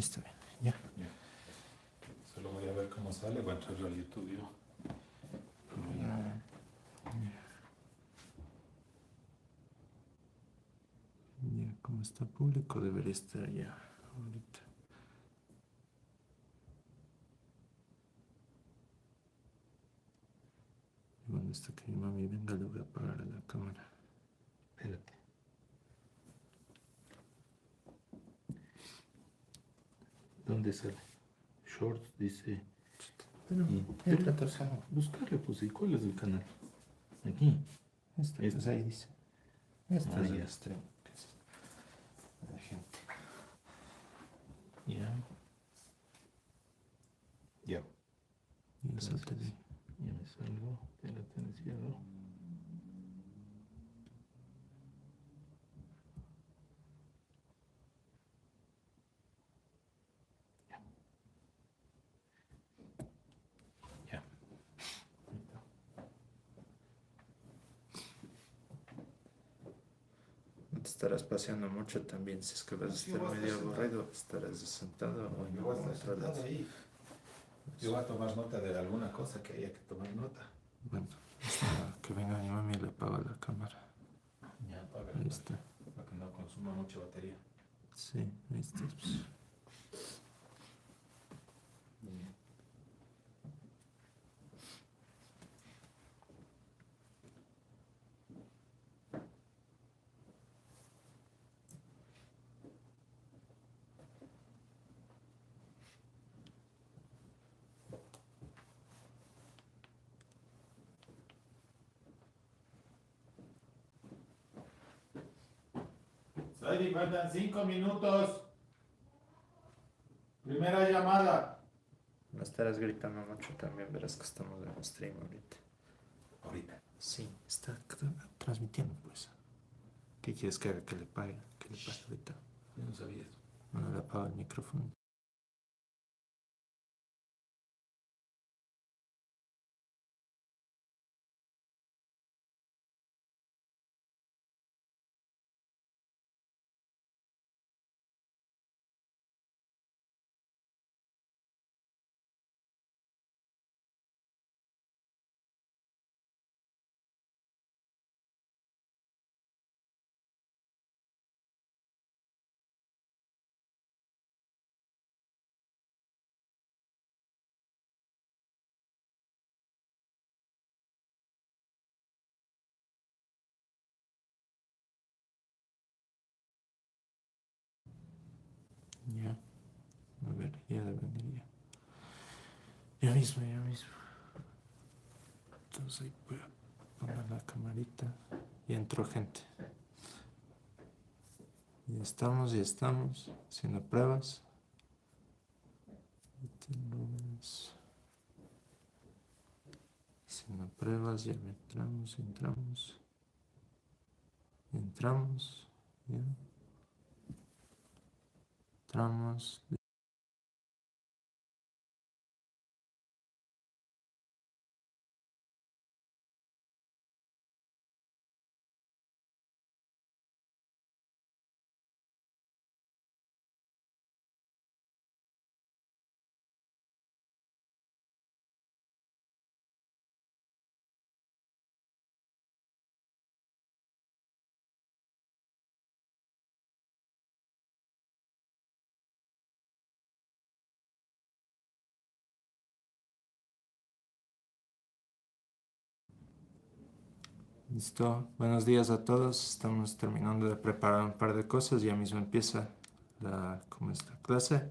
está bien. Ya. Ya. Solo voy a ver cómo sale. Voy a entrar yo al YouTube yo. Ah, ya, como está público, debería estar ya ahorita. Y cuando está que mi mami venga, le voy a apagar la cámara. Espérate. ¿Dónde sale? Shorts, dice. Pero, Pero, entra tercero. buscarle, pues, ¿y cuál es el canal? Aquí. Este, pues ahí dice. Este Ah, es el ya. extremo. Que es la gente. Ya. Ya. Y eso te digo. Ya me salgo. Espérate, me cierro. Ya. Ahí está. No te estarás paseando mucho también. Si es que vas a Sí, estar voy a medio estar aburrido, estarás sentado o en Yo voy a estar otro lado. sentado ahí. Yo voy a tomar nota de alguna cosa que haya que tomar nota. Bueno, hasta que venga mi mami y le apago la cámara. Ya, para Ahí ver, está. para que no consuma mucha batería. Sí, ahí está. Pues. Saidi, faltan 5 minutos. Primera llamada. No estarás gritando mucho también, verás que estamos en un stream ahorita. Ahorita. Sí, está transmitiendo pues. ¿Qué quieres que haga? Que le pague, que le pase ahorita. Yo no sabía eso. No le apago el micrófono. Ya, a ver, ya debe venir ya. Ya mismo, ya mismo. Entonces ahí voy a poner la camarita. Y entró gente. Ya estamos haciendo pruebas. Haciendo pruebas, ya entramos, ya, entramos. Listo, buenos días a todos. Estamos terminando de preparar un par de cosas. Ya mismo empieza como esta clase.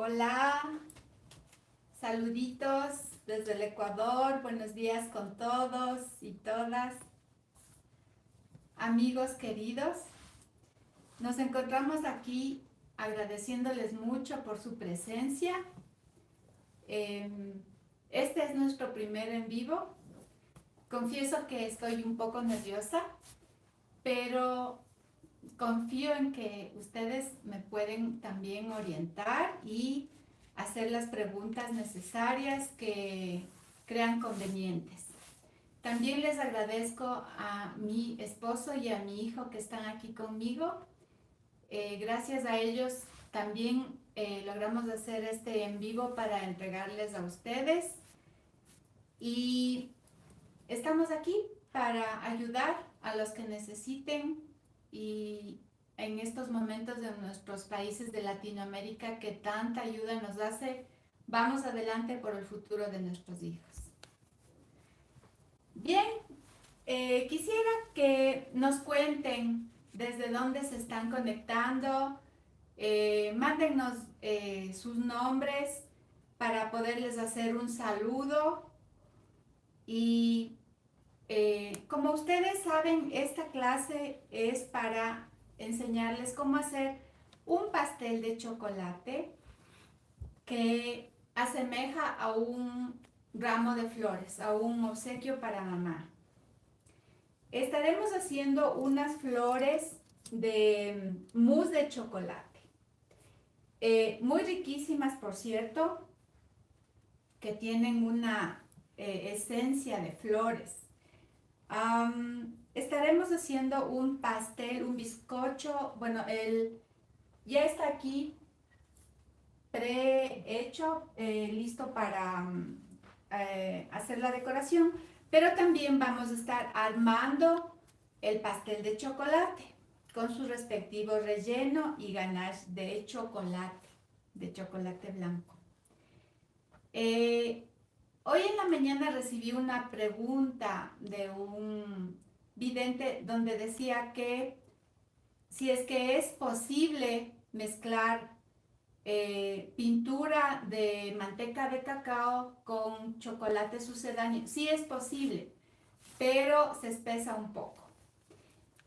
Hola, saluditos desde el Ecuador, buenos días con todos y todas. Amigos queridos, nos encontramos aquí agradeciéndoles mucho por su presencia. Este es nuestro primer en vivo. Confieso que estoy un poco nerviosa, pero confío en que ustedes me pueden también orientar y hacer las preguntas necesarias que crean convenientes. También les agradezco a mi esposo y a mi hijo que están aquí conmigo. Gracias a ellos también logramos hacer este en vivo para entregarles a ustedes. Y estamos aquí para ayudar a los que necesiten y en estos momentos de nuestros países de Latinoamérica que tanta ayuda nos hace, vamos adelante por el futuro de nuestros hijos. Bien, quisiera que nos cuenten desde dónde se están conectando, mándennos sus nombres para poderles hacer un saludo y como ustedes saben, esta clase es para enseñarles cómo hacer un pastel de chocolate que asemeja a un ramo de flores, a un obsequio para mamá. Estaremos haciendo unas flores de mousse de chocolate, muy riquísimas por cierto, que tienen una esencia de flores. Estaremos haciendo un pastel, un bizcocho, bueno, ya está aquí prehecho, listo para hacer la decoración, pero también vamos a estar armando el pastel de chocolate con su respectivo relleno y ganache de chocolate blanco. Hoy en la mañana recibí una pregunta de un vidente donde decía que si es que es posible mezclar pintura de manteca de cacao con chocolate sucedáneo. Sí es posible, pero se espesa un poco.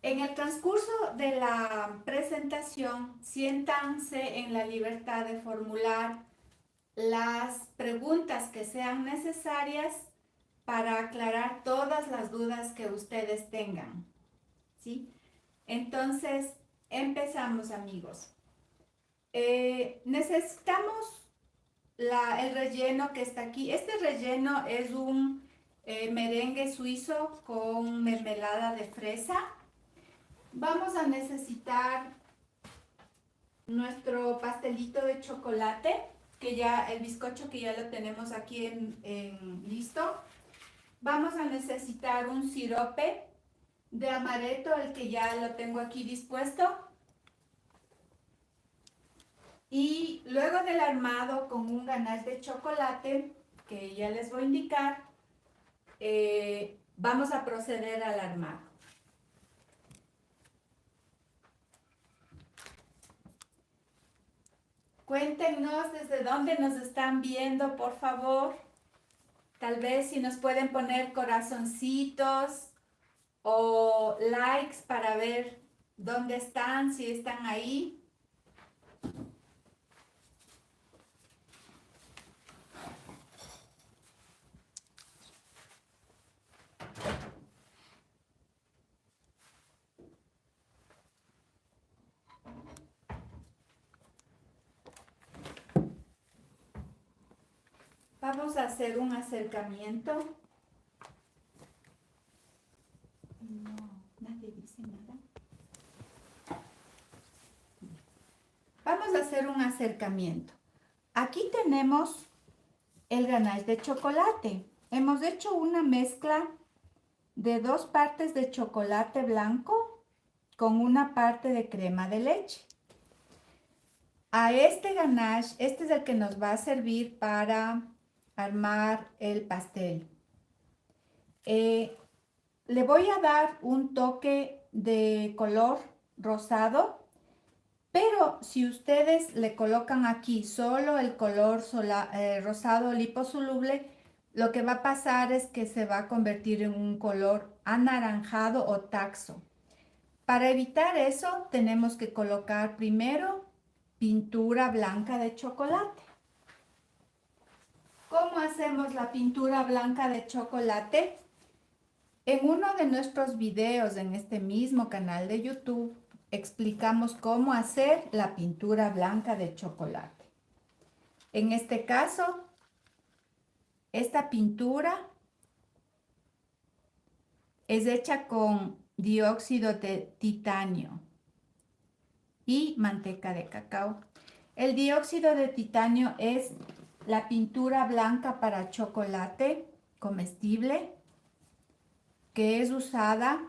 En el transcurso de la presentación, siéntanse en la libertad de formular las preguntas que sean necesarias para aclarar todas las dudas que ustedes tengan, ¿sí? Entonces, empezamos, amigos. Necesitamos el relleno que está aquí. Este relleno es un merengue suizo con mermelada de fresa. Vamos a necesitar nuestro pastelito de chocolate, que ya el bizcocho que ya lo tenemos aquí listo. Vamos a necesitar un sirope de amaretto, el que ya lo tengo aquí dispuesto. Y luego del armado con un ganache de chocolate, que ya les voy a indicar, vamos a proceder al armado. Cuéntenos desde dónde nos están viendo, por favor. Tal vez si nos pueden poner corazoncitos o likes para ver dónde están, si están ahí. Vamos a hacer un acercamiento. No, nadie dice nada. Vamos a hacer un acercamiento. Aquí tenemos el ganache de chocolate. Hemos hecho una mezcla de 2 partes de chocolate blanco con una parte de crema de leche. A este ganache, este es el que nos va a servir para armar el pastel. Le voy a dar un toque de color rosado Pero si ustedes le colocan aquí solo el color rosado liposoluble, lo que va a pasar es que se va a convertir en un color anaranjado o taxo. Para evitar eso, tenemos que colocar primero pintura blanca de chocolate. ¿Cómo hacemos la pintura blanca de chocolate? En uno de nuestros videos en este mismo canal de YouTube, explicamos cómo hacer la pintura blanca de chocolate. En este caso, esta pintura es hecha con dióxido de titanio y manteca de cacao. El dióxido de titanio es la pintura blanca para chocolate comestible que es usada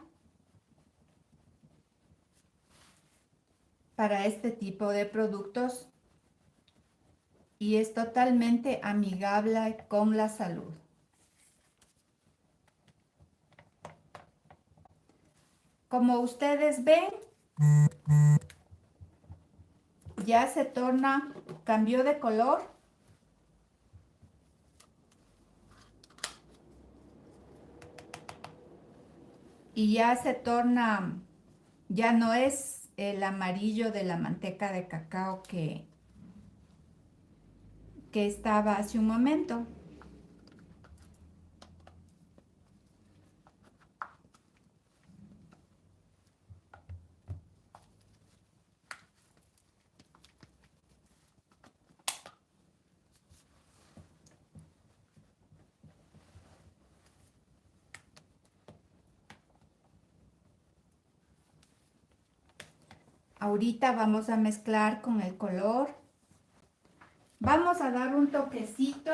para este tipo de productos y es totalmente amigable con la salud. Como ustedes ven, ya se torna, cambió de color. Y ya se torna, ya no es el amarillo de la manteca de cacao que estaba hace un momento. Ahorita vamos a mezclar con el color. Vamos a dar un toquecito.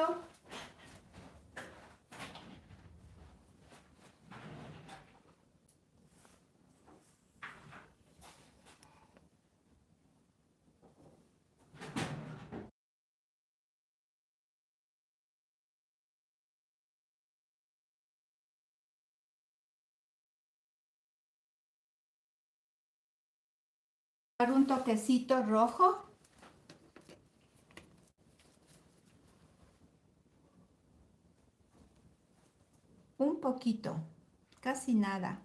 Dar un toquecito rojo. Un poquito, casi nada,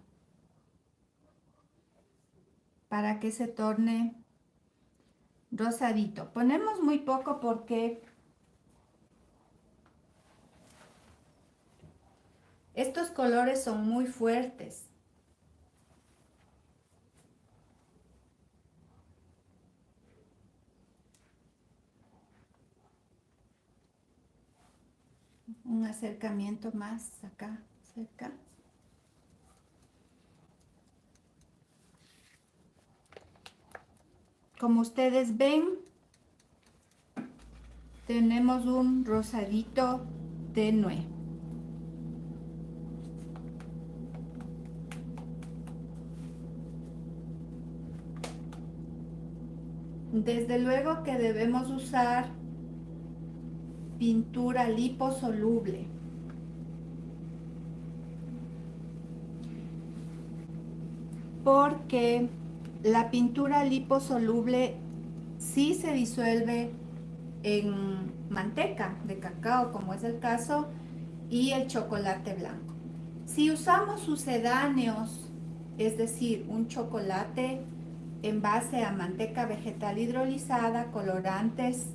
para que se torne rosadito. Ponemos muy poco porque estos colores son muy fuertes. Un acercamiento más acá, cerca. Como ustedes ven, tenemos un rosadito tenue. Desde luego que debemos usar pintura liposoluble. Porque la pintura liposoluble sí se disuelve en manteca de cacao, como es el caso, y el chocolate blanco. Si usamos sucedáneos, es decir, un chocolate en base a manteca vegetal hidrolizada, colorantes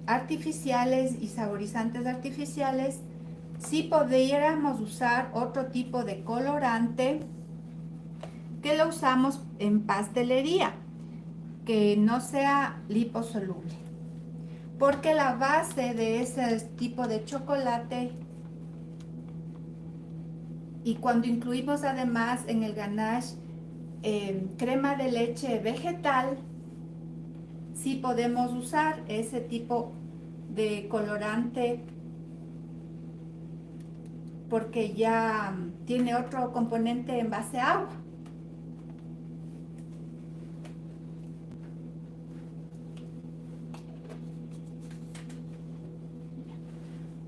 artificiales y saborizantes artificiales, si pudiéramos usar otro tipo de colorante que lo usamos en pastelería, que no sea liposoluble, porque la base de ese tipo de chocolate, y cuando incluimos además en el ganache crema de leche vegetal, sí podemos usar ese tipo de colorante porque ya tiene otro componente en base a agua.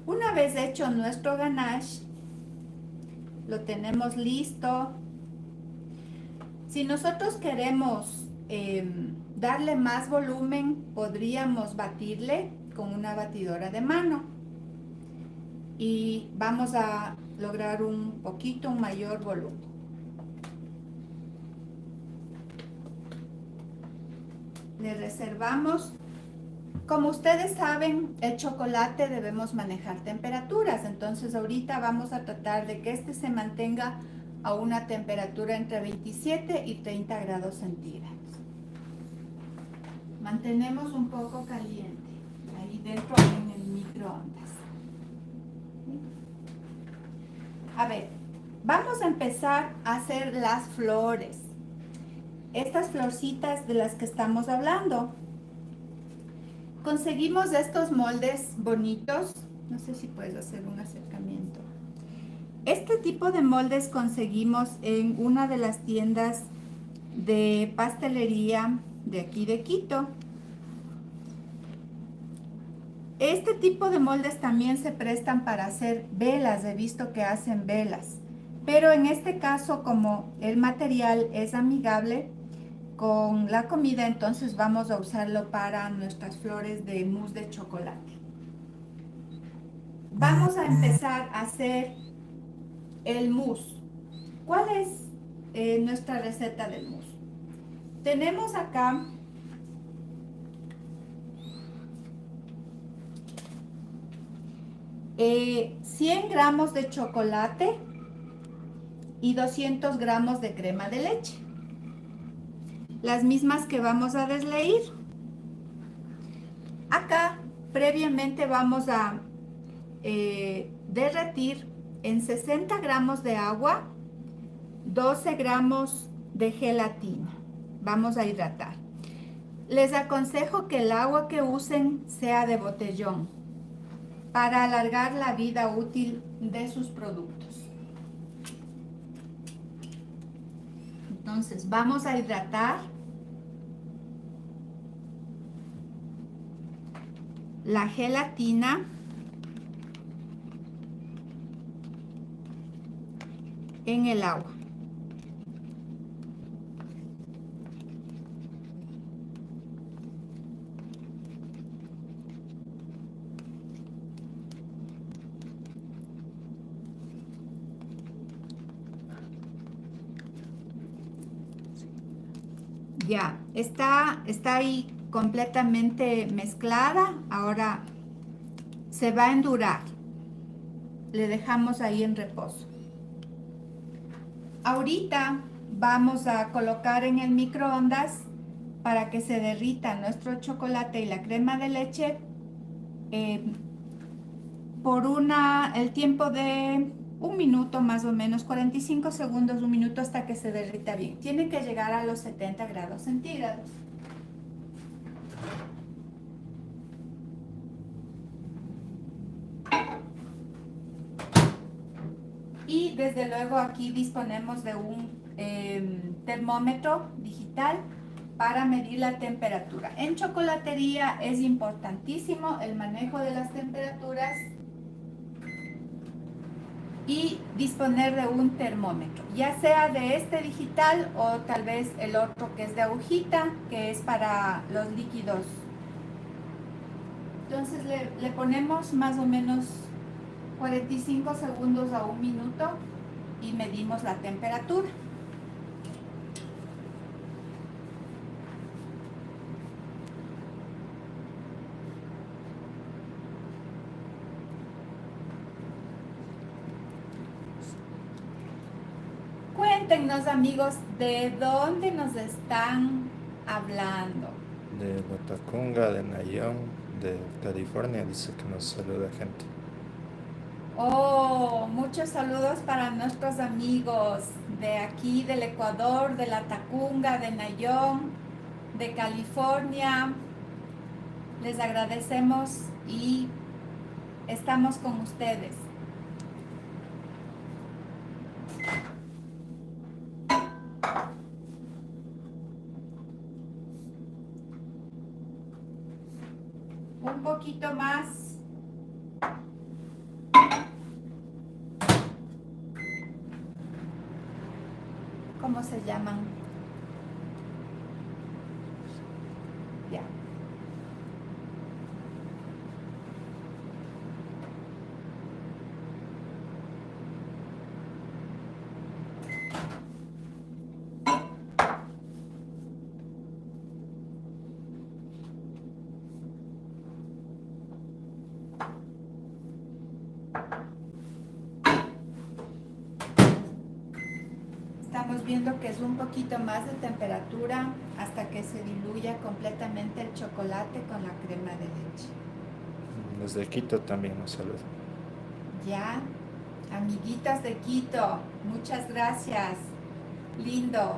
Una vez hecho nuestro ganache, lo tenemos listo. Si nosotros queremos darle más volumen, podríamos batirle con una batidora de mano. Y vamos a lograr un mayor volumen. Le reservamos. Como ustedes saben, el chocolate debemos manejar temperaturas, entonces ahorita vamos a tratar de que este se mantenga a una temperatura entre 27 y 30 grados centígrados. Mantenemos un poco caliente, ahí dentro en el microondas. A ver, vamos a empezar a hacer las flores. Estas florcitas de las que estamos hablando. Conseguimos estos moldes bonitos. No sé si puedes hacer un acercamiento. Este tipo de moldes conseguimos en una de las tiendas de pastelería de aquí de Quito. Este tipo de moldes también se prestan para hacer velas. He visto que hacen velas. Pero en este caso, como el material es amigable con la comida, entonces vamos a usarlo para nuestras flores de mousse de chocolate. Vamos a empezar a hacer el mousse. ¿Cuál es nuestra receta del mousse? Tenemos acá eh, 100 gramos de chocolate y 200 gramos de crema de leche. Las mismas que vamos a desleír. Acá previamente vamos a derretir en 60 gramos de agua 12 gramos de gelatina. Vamos a hidratar. Les aconsejo que el agua que usen sea de botellón para alargar la vida útil de sus productos. Entonces vamos a hidratar la gelatina en el agua. Ya, está ahí completamente mezclada. Ahora se va a endurar. Le dejamos ahí en reposo. Ahorita vamos a colocar en el microondas para que se derrita nuestro chocolate y la crema de leche por el tiempo de un minuto más o menos, 45 segundos, un minuto, hasta que se derrita bien. Tiene que llegar a los 70 grados centígrados. Y desde luego aquí disponemos de un termómetro digital para medir la temperatura. En chocolatería es importantísimo el manejo de las temperaturas y disponer de un termómetro, ya sea de este digital o tal vez el otro que es de agujita, que es para los líquidos. Entonces le ponemos más o menos 45 segundos a un minuto y medimos la temperatura. Cuéntenos, amigos, ¿de dónde nos están hablando? De Latacunga, de Nayón, de California, dice que nos saluda gente. Oh, muchos saludos para nuestros amigos de aquí, del Ecuador, de Latacunga, de Nayón, de California. Les agradecemos y estamos con ustedes. Un poquito más. ¿Cómo se llaman? estamos viendo que es un poquito más de temperatura hasta que se diluya completamente el chocolate con la crema de leche. Desde Quito también nos saludan. Ya, amiguitas de Quito, muchas gracias. Lindo,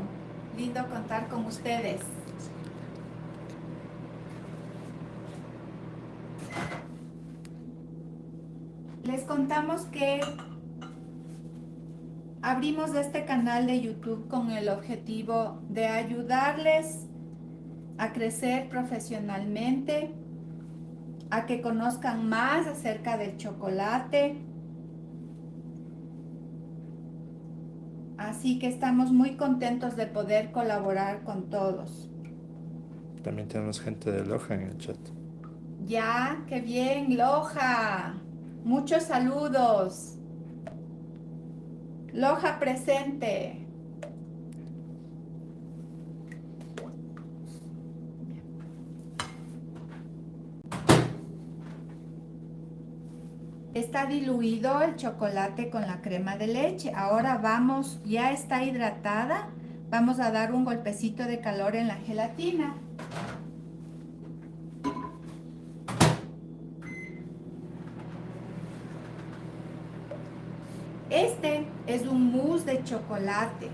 lindo contar con ustedes. Les contamos que abrimos este canal de YouTube con el objetivo de ayudarles a crecer profesionalmente, a que conozcan más acerca del chocolate. Así que estamos muy contentos de poder colaborar con todos. También tenemos gente de Loja en el chat. Ya, qué bien, Loja. Muchos saludos. Loja presente. Está diluido el chocolate con la crema de leche. Ahora vamos, ya está hidratada. Vamos a dar un golpecito de calor en la gelatina. Este es un mousse de chocolate.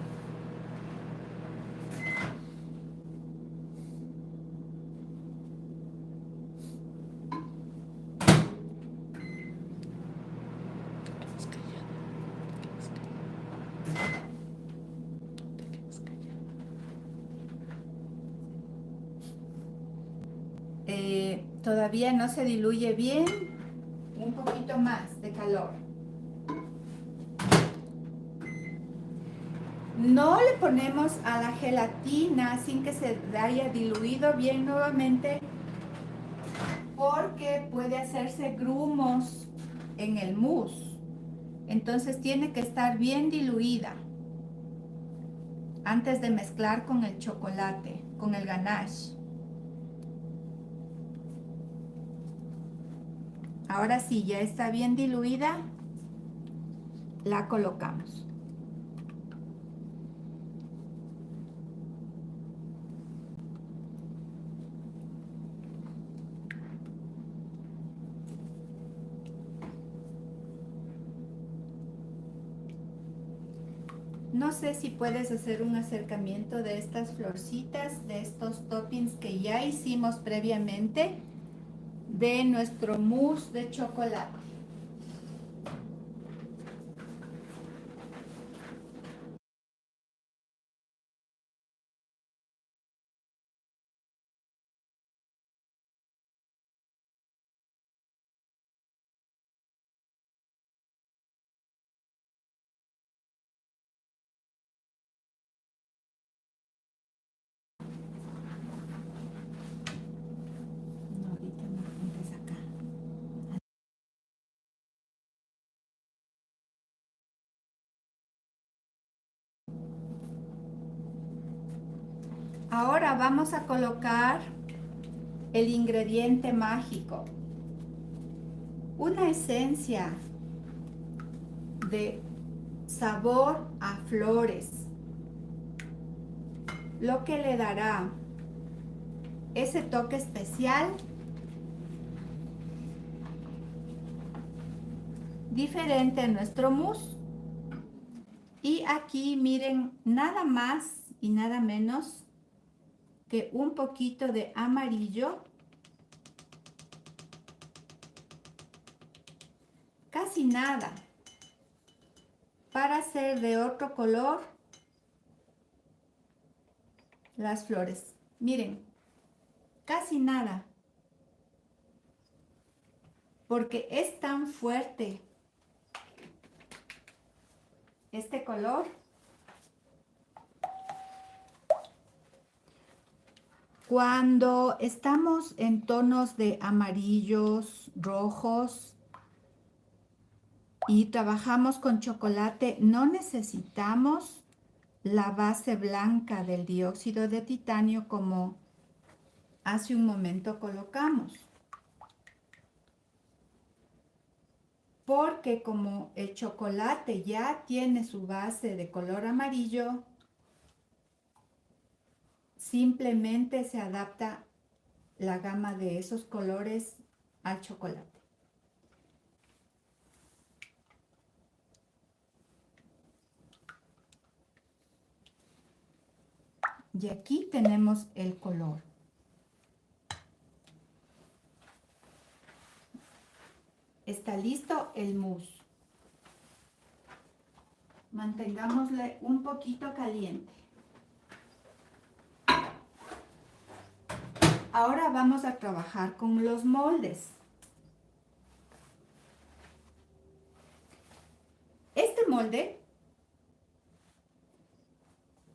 Todavía no se diluye bien. Un poquito más de calor. No le ponemos a la gelatina sin que se haya diluido bien nuevamente, porque puede hacerse grumos en el mousse. Entonces tiene que estar bien diluida antes de mezclar con el chocolate, con el ganache. Ahora sí, ya está bien diluida, la colocamos. No sé si puedes hacer un acercamiento de estas florcitas, de estos toppings que ya hicimos previamente de nuestro mousse de chocolate. No, ahorita no pongas acá. Ahora vamos a colocar el ingrediente mágico, una esencia de sabor a flores, lo que le dará ese toque especial, diferente en nuestro mousse. Y aquí miren, nada más y nada menos que un poquito de amarillo, casi nada, para hacer de otro color las flores. Miren, casi nada, porque es tan fuerte este color. Cuando estamos en tonos de amarillos, rojos y trabajamos con chocolate, no necesitamos la base blanca del dióxido de titanio como hace un momento colocamos. Porque como el chocolate ya tiene su base de color amarillo, simplemente se adapta la gama de esos colores al chocolate. Y aquí tenemos el color. Está listo el mousse. Mantengámosle un poquito caliente. Ahora vamos a trabajar con los moldes. Este molde,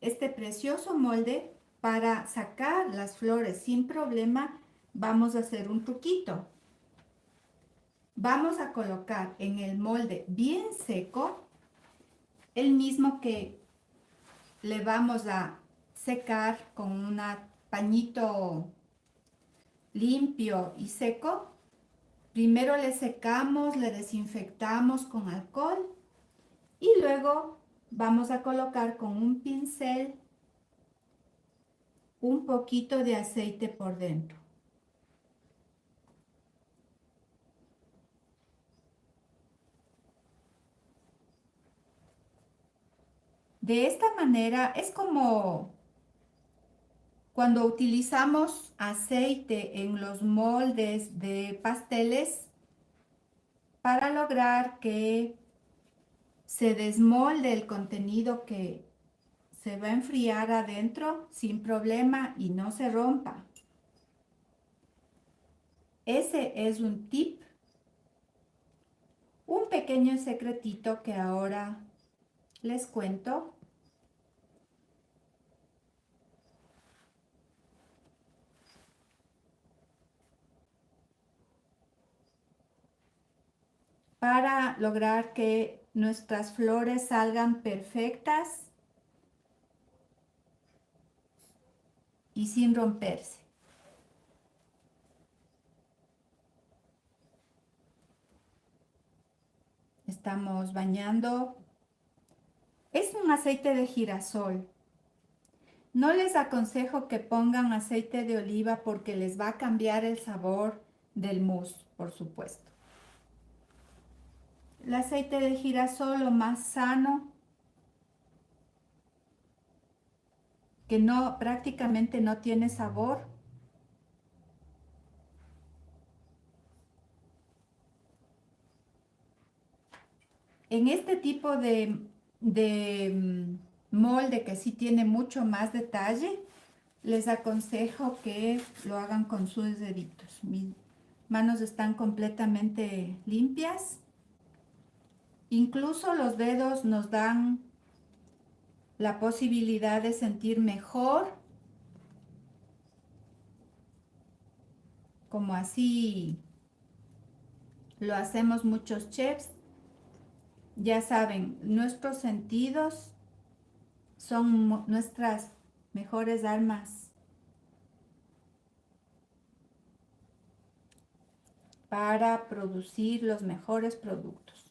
este precioso molde, para sacar las flores sin problema, vamos a hacer un truquito. Vamos a colocar en el molde bien seco, el mismo que le vamos a secar con un pañito limpio y seco. Primero le secamos, le desinfectamos con alcohol y luego vamos a colocar con un pincel un poquito de aceite por dentro. De esta manera es como cuando utilizamos aceite en los moldes de pasteles para lograr que se desmolde el contenido que se va a enfriar adentro sin problema y no se rompa. Ese es un tip, un pequeño secretito que ahora les cuento. Para lograr que nuestras flores salgan perfectas y sin romperse. Estamos bañando. Es un aceite de girasol. No les aconsejo que pongan aceite de oliva porque les va a cambiar el sabor del mousse, por supuesto. El aceite de girasol, lo más sano, que prácticamente no tiene sabor. En este tipo de molde que sí tiene mucho más detalle, les aconsejo que lo hagan con sus deditos. Mis manos están completamente limpias. Incluso los dedos nos dan la posibilidad de sentir mejor, como así lo hacemos muchos chefs. Ya saben, nuestros sentidos son nuestras mejores armas para producir los mejores productos.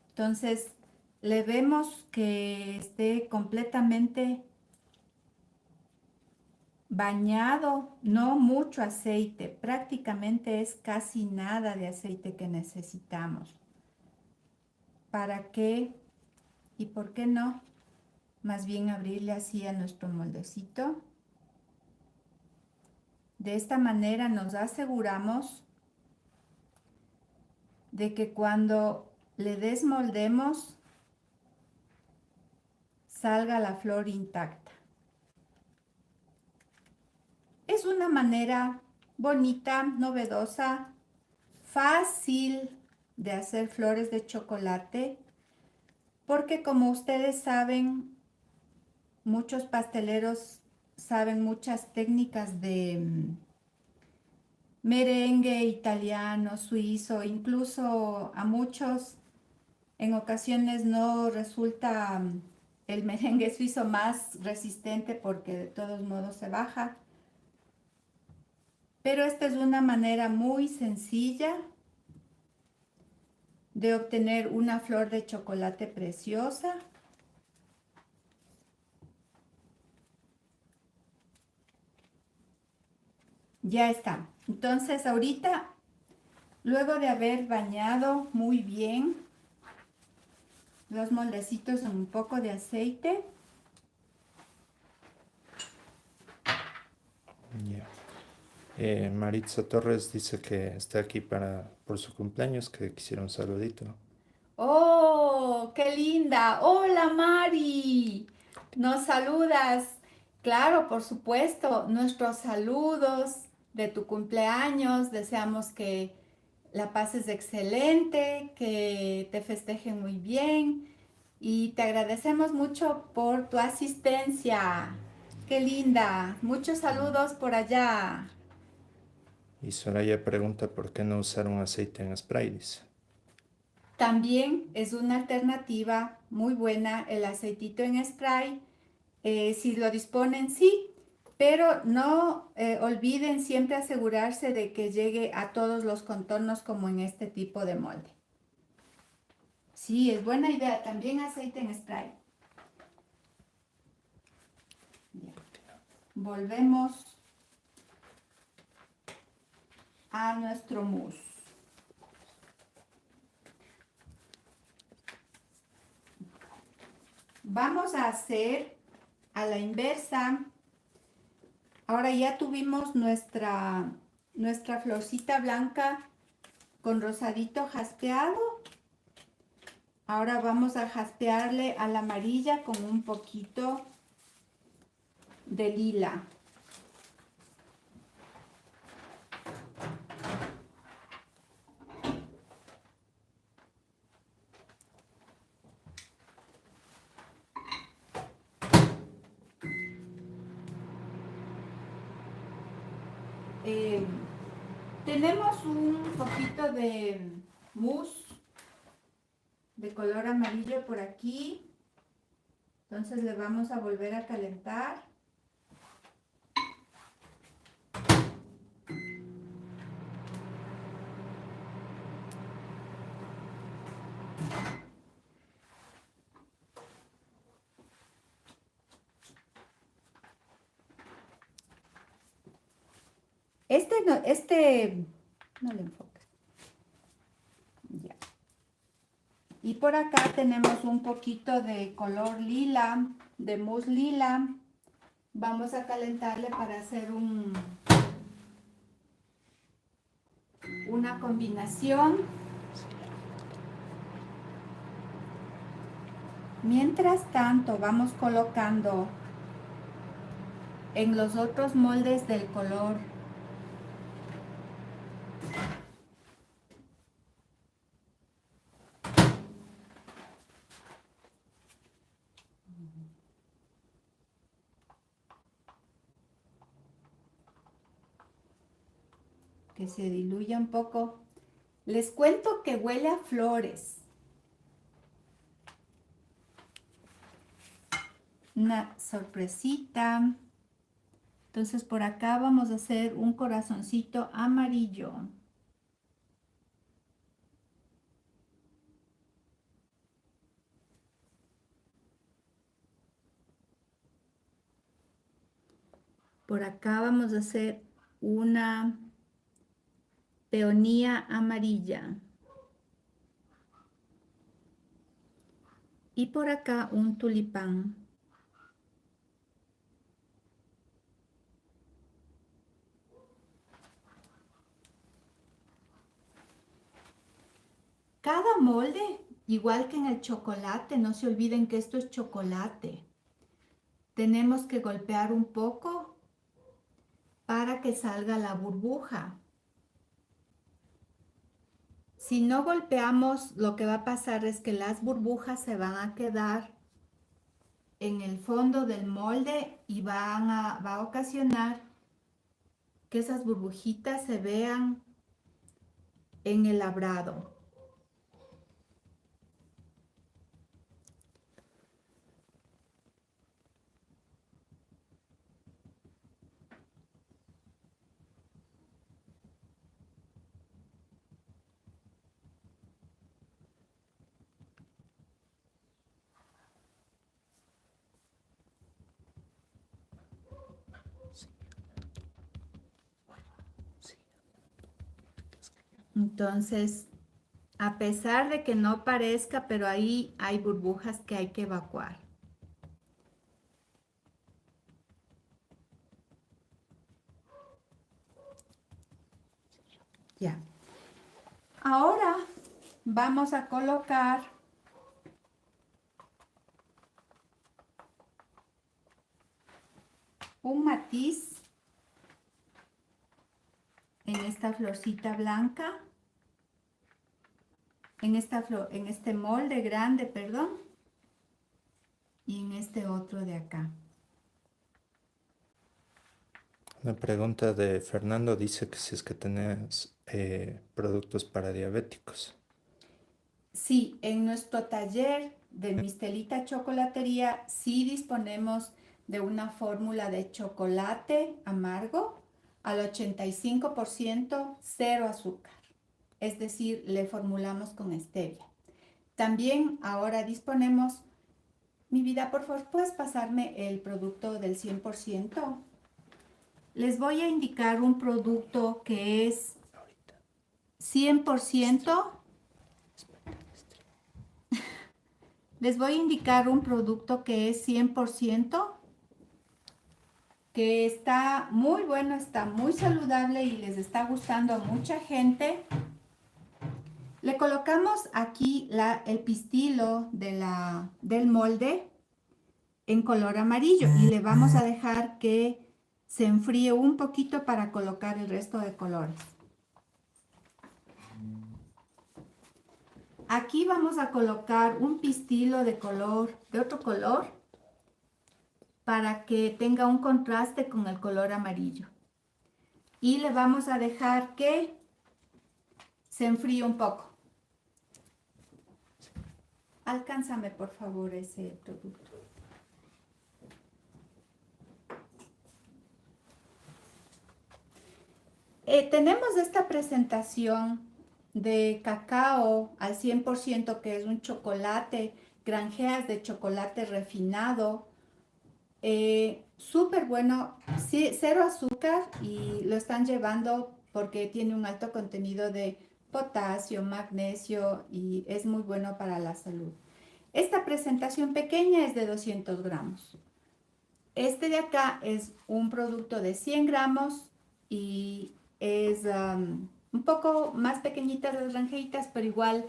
Entonces, le vemos que esté completamente bañado, no mucho aceite, prácticamente es casi nada de aceite que necesitamos. ¿Para qué? ¿Y por qué no? Más bien abrirle así a nuestro moldecito. De esta manera nos aseguramos de que cuando le desmoldemos salga la flor intacta. Es una manera bonita, novedosa, fácil de hacer flores de chocolate, porque como ustedes saben, muchos pasteleros saben muchas técnicas de merengue italiano, suizo, incluso a muchos en ocasiones no resulta el merengue suizo más resistente porque de todos modos se baja. Pero esta es una manera muy sencilla de obtener una flor de chocolate preciosa. Ya está. Entonces ahorita, luego de haber bañado muy bien los moldecitos en un poco de aceite, Ya. Maritza Torres dice que está aquí por su cumpleaños, que quisiera un saludito. ¡oh, qué linda! ¡Hola, Mari! ¿Nos saludas? Claro, por supuesto, nuestros saludos de tu cumpleaños. Deseamos que la pases excelente, que te festejen muy bien y te agradecemos mucho por tu asistencia. ¡Qué linda! Muchos saludos por allá. Y Soraya pregunta por qué no usar un aceite en spray, dice. También es una alternativa muy buena el aceitito en spray. Si lo disponen, sí, pero no olviden siempre asegurarse de que llegue a todos los contornos como en este tipo de molde. Sí, es buena idea. También aceite en spray. Ya. Volvemos a nuestro mousse. Vamos a hacer a la inversa. Ahora ya tuvimos nuestra florcita blanca con rosadito jaspeado. Ahora vamos a jaspearle a la amarilla con un poquito de lila. Tenemos un poquito de mousse de color amarillo por aquí. Entonces le vamos a volver a calentar. No le enfoques. Ya. Y por acá tenemos un poquito de color lila, de mousse lila. Vamos a calentarle para hacer una combinación. Mientras tanto, vamos colocando en los otros moldes del color que se diluya un poco. Les cuento que huele a flores. Una sorpresita. Entonces por acá vamos a hacer un corazoncito amarillo. Por acá vamos a hacer una peonía amarilla. Y por acá un tulipán. Cada molde, igual que en el chocolate, no se olviden que esto es chocolate. Tenemos que golpear un poco para que salga la burbuja. Si no golpeamos, lo que va a pasar es que las burbujas se van a quedar en el fondo del molde y va a ocasionar que esas burbujitas se vean en el labrado. Entonces, a pesar de que no parezca, pero ahí hay burbujas que hay que evacuar. Ya. Ahora vamos a colocar un matiz en esta florcita blanca, en este molde grande, perdón, y en este otro de acá. La pregunta de Fernando dice que si es que tenés productos para diabéticos. Sí, en nuestro taller de Mistelita Chocolatería sí disponemos de una fórmula de chocolate amargo al 85% cero azúcar. Es decir, le formulamos con stevia. También ahora disponemos, mi vida, por favor, ¿puedes pasarme el producto del 100%? Les voy a indicar un producto que es 100%. Les voy a indicar un producto que es 100%, que está muy bueno, está muy saludable y les está gustando a mucha gente. Le colocamos aquí el pistilo del molde en color amarillo y le vamos a dejar que se enfríe un poquito para colocar el resto de colores. Aquí vamos a colocar un pistilo de otro color, para que tenga un contraste con el color amarillo. Y le vamos a dejar que se enfríe un poco. Alcánzame por favor ese producto. Tenemos esta presentación de cacao al 100%, que es un chocolate, granjeas de chocolate refinado. Súper bueno, sí, cero azúcar, y lo están llevando porque tiene un alto contenido de potasio, magnesio y es muy bueno para la salud. Esta presentación pequeña es de 200 gramos. Este de acá es un producto de 100 gramos y es un poco más pequeñita de las granjeritas, pero igual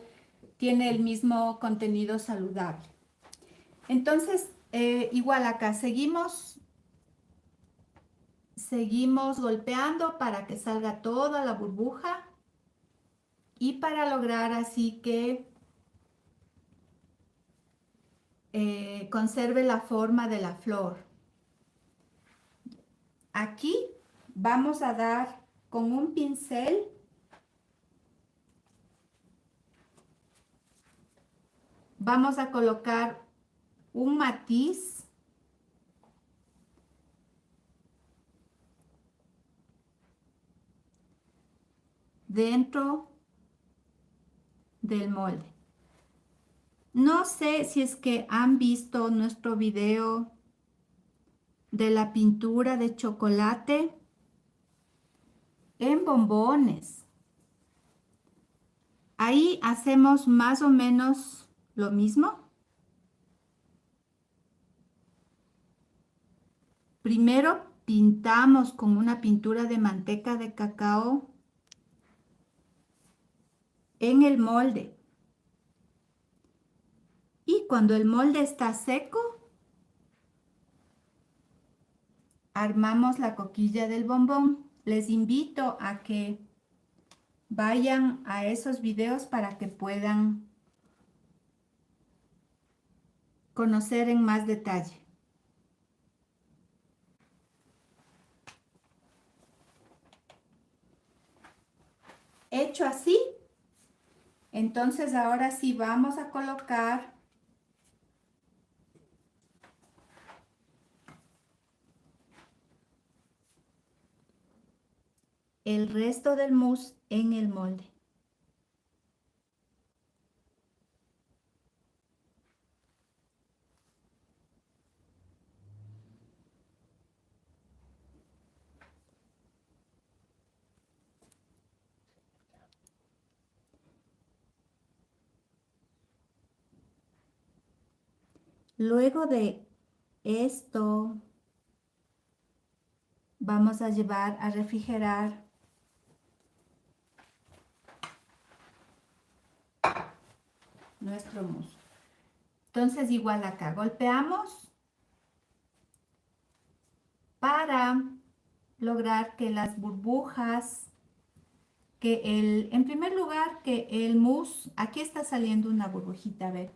tiene el mismo contenido saludable. Entonces, igual acá seguimos golpeando para que salga toda la burbuja y para lograr así que conserve la forma de la flor. Aquí vamos a dar con un pincel vamos a colocar un matiz dentro del molde. No sé si es que han visto nuestro video de la pintura de chocolate en bombones. Ahí hacemos más o menos lo mismo. Primero pintamos con una pintura de manteca de cacao en el molde. Y cuando el molde está seco, armamos la coquilla del bombón. Les invito a que vayan a esos videos para que puedan conocer en más detalle. Hecho así, entonces ahora sí vamos a colocar el resto del mousse en el molde. Luego de esto, vamos a llevar a refrigerar nuestro mousse. Entonces, igual acá, golpeamos para lograr que las burbujas, en primer lugar, que el mousse, aquí está saliendo una burbujita, a ver,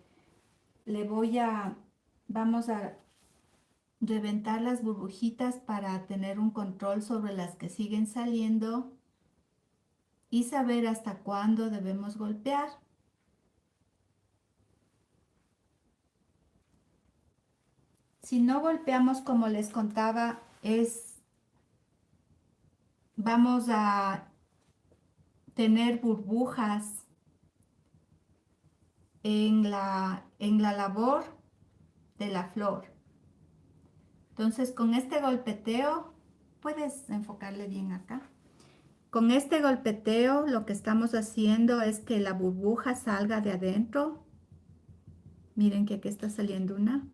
vamos a reventar las burbujitas para tener un control sobre las que siguen saliendo y saber hasta cuándo debemos golpear. Si no golpeamos, como les contaba, vamos a tener burbujas en la labor de la flor. Entonces, con este golpeteo, puedes enfocarle bien acá. Con este golpeteo, lo que estamos haciendo es que la burbuja salga de adentro. Miren que aquí está saliendo una.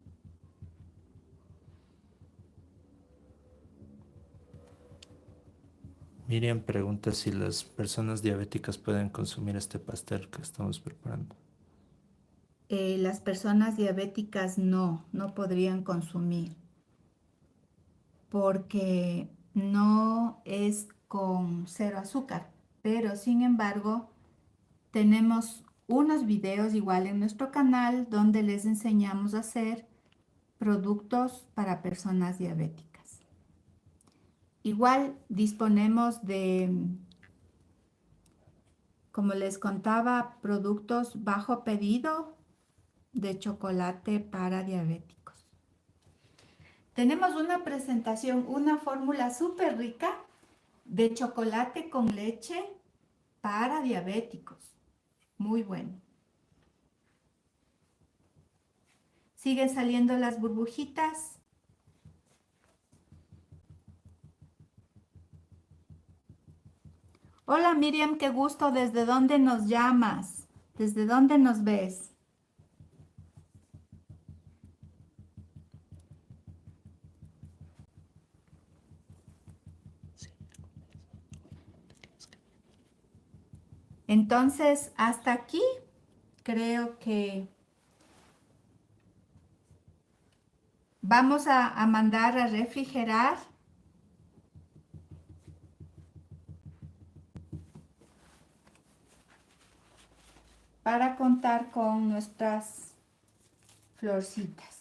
Miriam pregunta si las personas diabéticas pueden consumir este pastel que estamos preparando. Las personas diabéticas no podrían consumir porque no es con 0 azúcar, pero sin embargo tenemos unos videos igual en nuestro canal donde les enseñamos a hacer productos para personas diabéticas. Igual disponemos de, como les contaba, productos bajo pedido de chocolate para diabéticos. Tenemos una presentación, una fórmula súper rica de chocolate con leche para diabéticos. Muy bueno. Siguen saliendo las burbujitas. Hola Miriam, qué gusto. ¿Desde dónde nos llamas? ¿Desde dónde nos ves? Entonces, hasta aquí creo que vamos a mandar a refrigerar para contar con nuestras florcitas.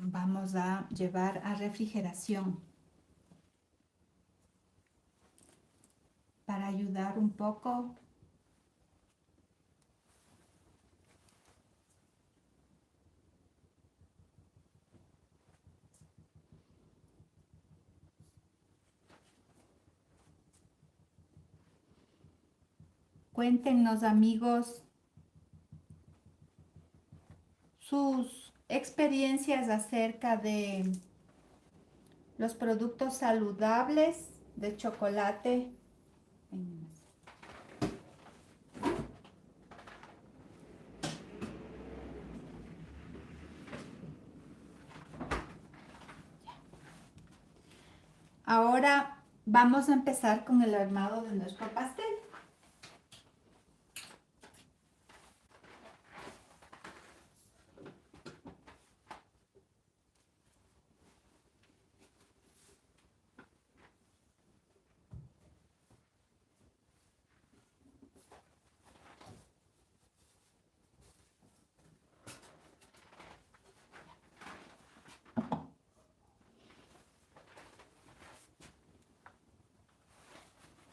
Vamos a llevar a refrigeración para ayudar un poco. Cuéntenos, amigos, sus experiencias acerca de los productos saludables de chocolate. Ahora vamos a empezar con el armado de nuestro pastel.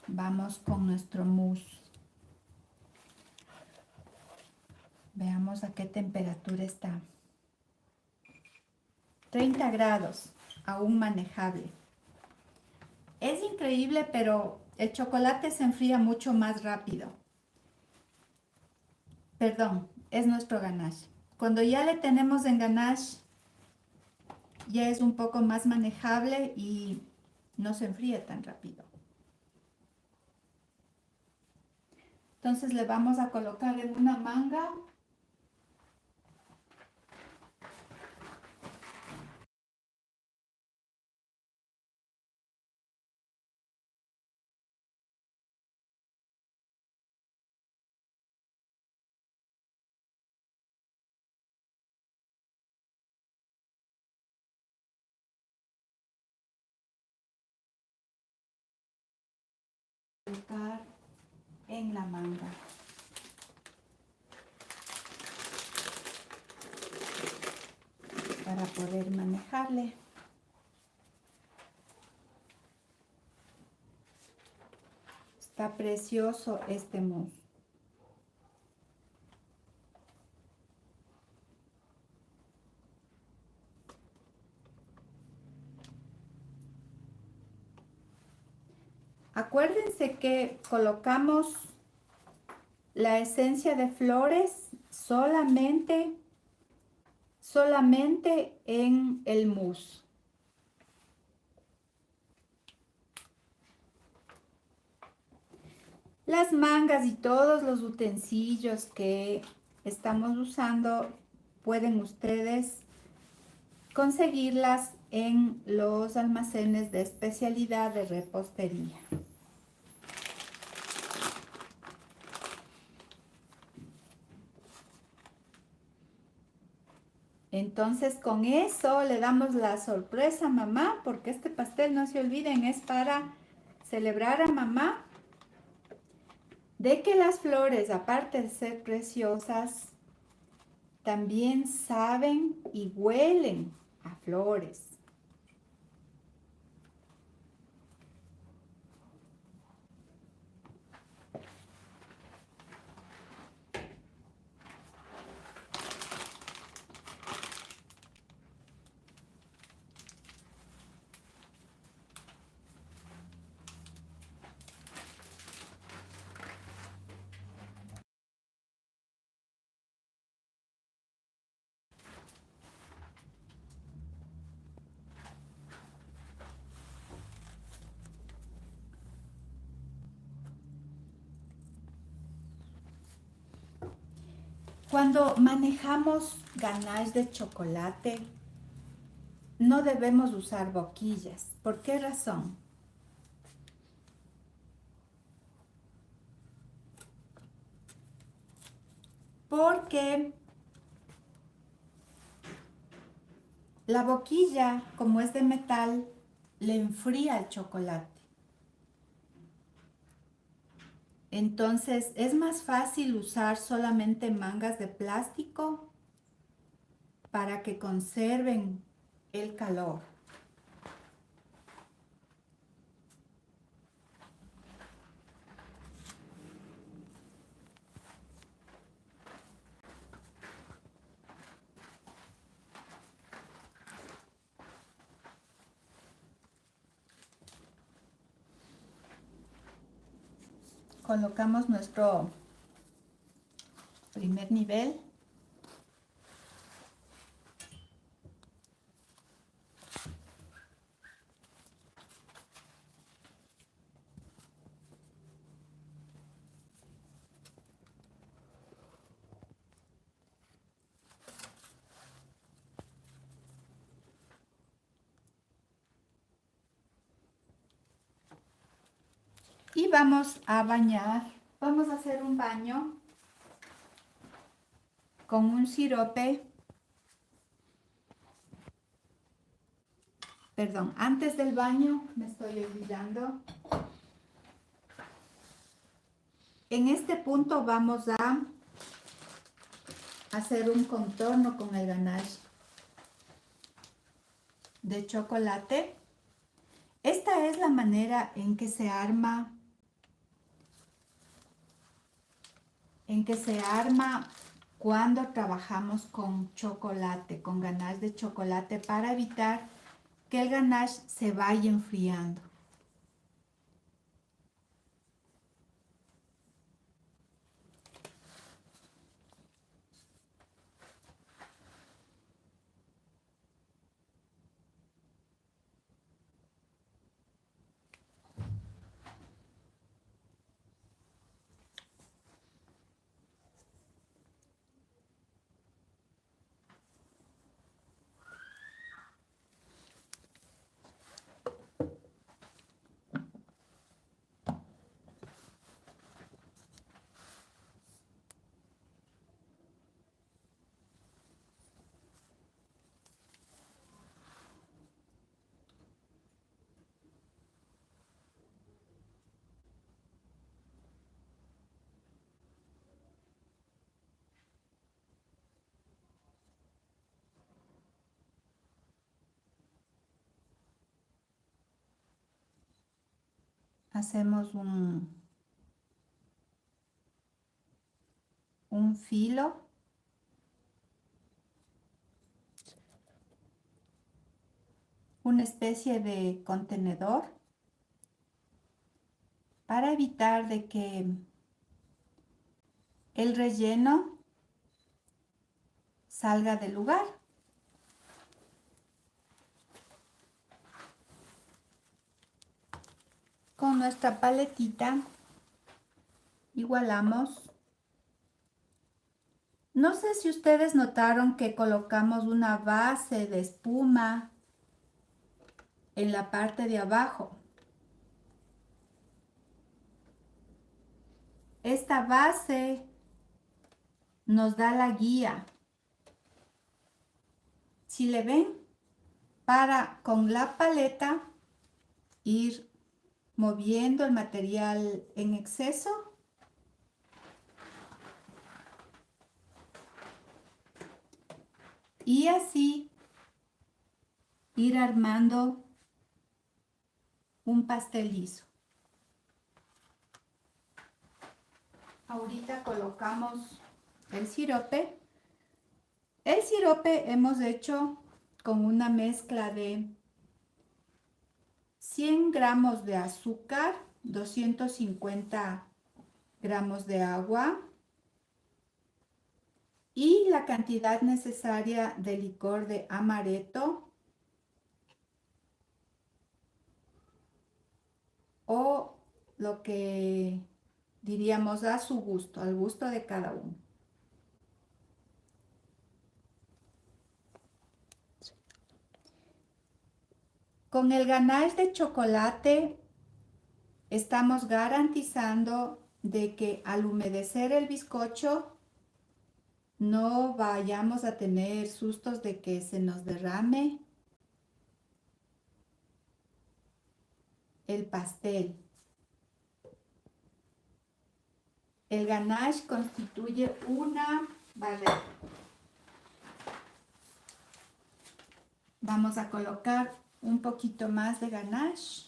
Vamos con nuestro mousse. Veamos a qué temperatura está. 30 grados, aún manejable. Es increíble, pero el chocolate se enfría mucho más rápido. Perdón, es nuestro ganache. Cuando ya le tenemos en ganache, ya es un poco más manejable y no se enfría tan rápido. Entonces le vamos a colocar en una manga. Colocar en la manga. Para poder manejarle. Está precioso este mousse. Acuérdense que colocamos la esencia de flores solamente en el mousse. Las mangas y todos los utensilios que estamos usando pueden ustedes conseguirlas en los almacenes de especialidad de repostería. Entonces con eso le damos la sorpresa a mamá, porque este pastel, no se olviden, es para celebrar a mamá de que las flores, aparte de ser preciosas, también saben y huelen a flores. Cuando manejamos ganache de chocolate, no debemos usar boquillas. ¿Por qué razón? Porque la boquilla, como es de metal, le enfría el chocolate. Entonces es más fácil usar solamente mangas de plástico para que conserven el calor. Colocamos nuestro primer nivel. Y vamos a bañar, vamos a hacer un baño con un sirope, perdón, antes del baño, me estoy olvidando. En este punto vamos a hacer un contorno con el ganache de chocolate. Esta es la manera en que se arma cuando trabajamos con chocolate, con ganache de chocolate, para evitar que el ganache se vaya enfriando. hacemos un filo. Una especie de contenedor para evitar de que el relleno salga del lugar. Con nuestra paletita igualamos. No sé si ustedes notaron que colocamos una base de espuma en la parte de abajo. Esta base nos da la guía. Si le ven, para con la paleta ir moviendo el material en exceso y así ir armando un pastel liso. Ahorita colocamos el sirope. El sirope hemos hecho con una mezcla de 100 gramos de azúcar, 250 gramos de agua y la cantidad necesaria de licor de amaretto o lo que diríamos a su gusto, al gusto de cada uno. Con el ganache de chocolate estamos garantizando de que al humedecer el bizcocho no vayamos a tener sustos de que se nos derrame el pastel. El ganache constituye una barrera. Vamos a colocar un poquito más de ganache.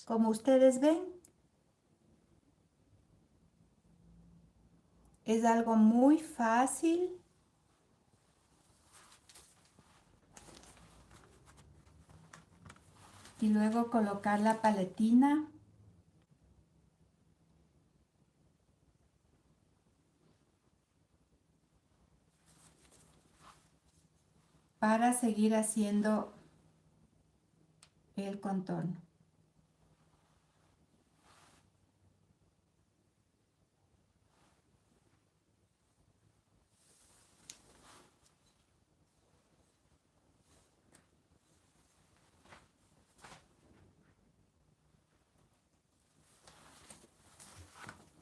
Como ustedes ven, es algo muy fácil. Y luego colocar la paletina. Para seguir haciendo el contorno.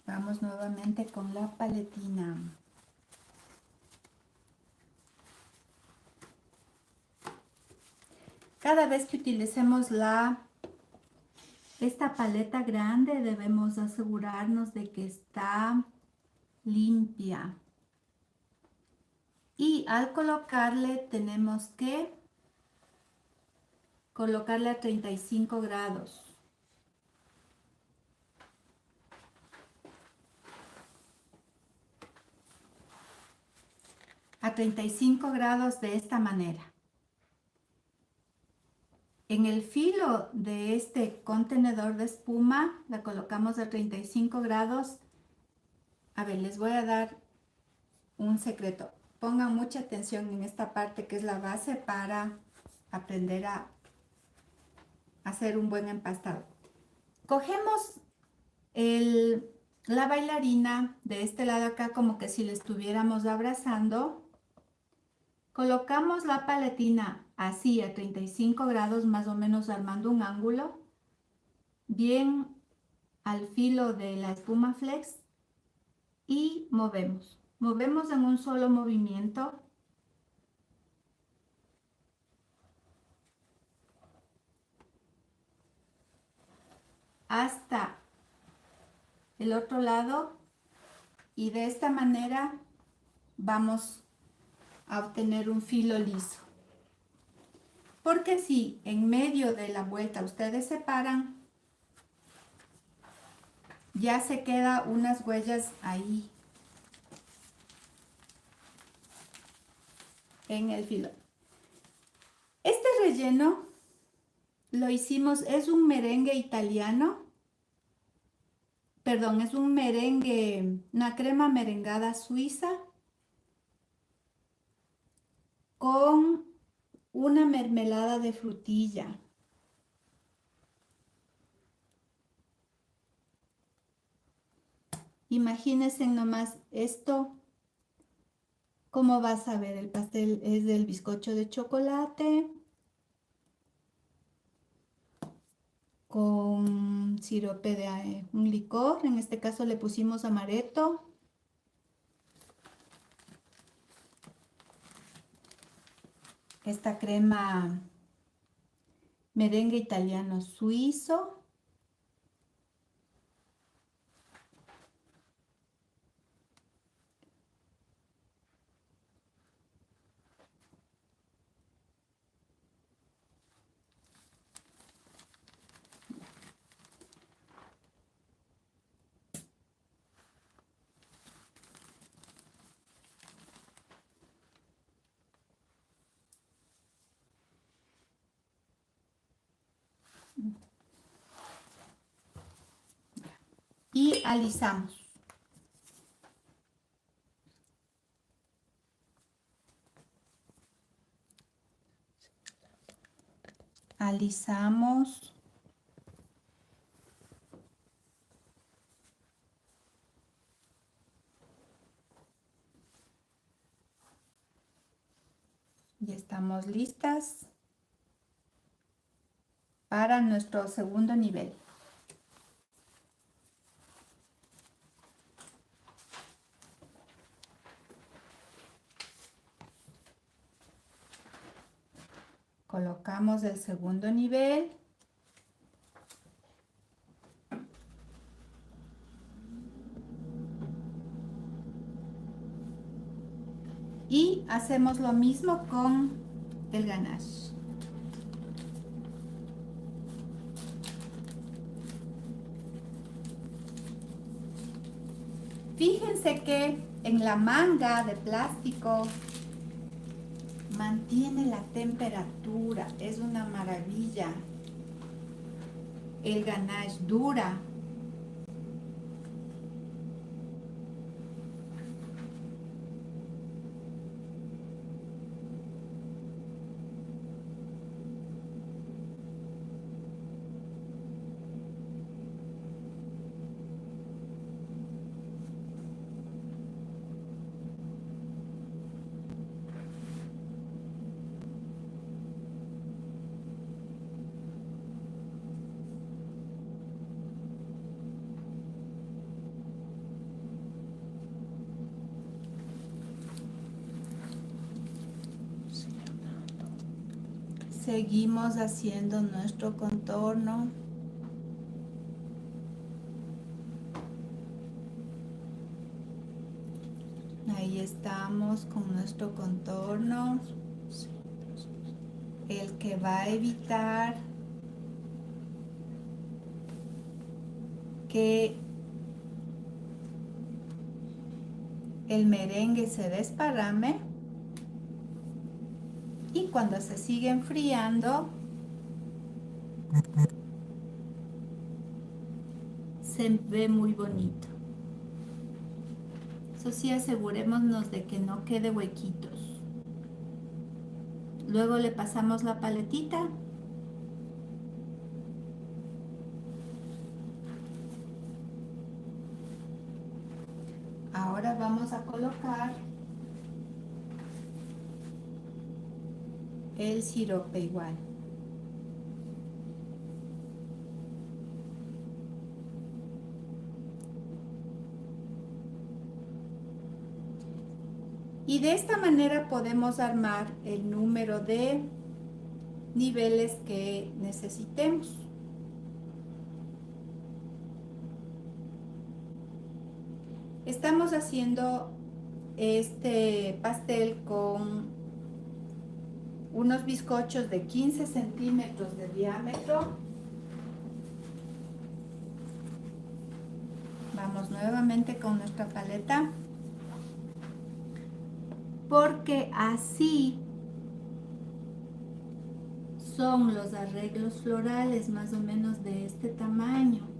Vamos nuevamente con la paletina. Cada vez que utilicemos esta paleta grande debemos asegurarnos de que está limpia. Y al colocarle tenemos que colocarle a 35 grados. A 35 grados de esta manera. En el filo de este contenedor de espuma la colocamos a 35 grados. A ver, les voy a dar un secreto. Pongan mucha atención en esta parte que es la base para aprender a hacer un buen empastado. Cogemos la bailarina de este lado acá como que si le estuviéramos abrazando. Colocamos la paletina así a 35 grados más o menos, armando un ángulo bien al filo de la espuma flex y movemos. Movemos en un solo movimiento hasta el otro lado y de esta manera vamos a obtener un filo liso. Porque si en medio de la vuelta ustedes separan, ya se queda unas huellas ahí en el filo. Este relleno lo hicimos, es un merengue italiano, perdón, es un merengue, una crema merengada suiza con una mermelada de frutilla. Imagínense nomás esto, cómo vas a ver. El pastel es del bizcocho de chocolate con sirope de un licor. En este caso le pusimos amaretto. Esta crema merengue italiano suizo. Y alisamos. Alisamos. Y estamos listas para nuestro segundo nivel. Colocamos el segundo nivel. Y hacemos lo mismo con el ganache. Fíjense que en la manga de plástico mantiene la temperatura, es una maravilla. El ganache dura. Seguimos haciendo nuestro contorno. Ahí estamos con nuestro contorno, el que va a evitar que el merengue se desparrame. Y cuando se sigue enfriando, se ve muy bonito. Eso sí, asegurémonos de que no quede huequitos. Luego le pasamos la paletita. Ahora vamos a colocar el sirope igual. Y de esta manera podemos armar el número de niveles que necesitemos. Estamos haciendo este pastel con unos bizcochos de 15 centímetros de diámetro. Vamos nuevamente con nuestra paleta, porque así son los arreglos florales, más o menos de este tamaño.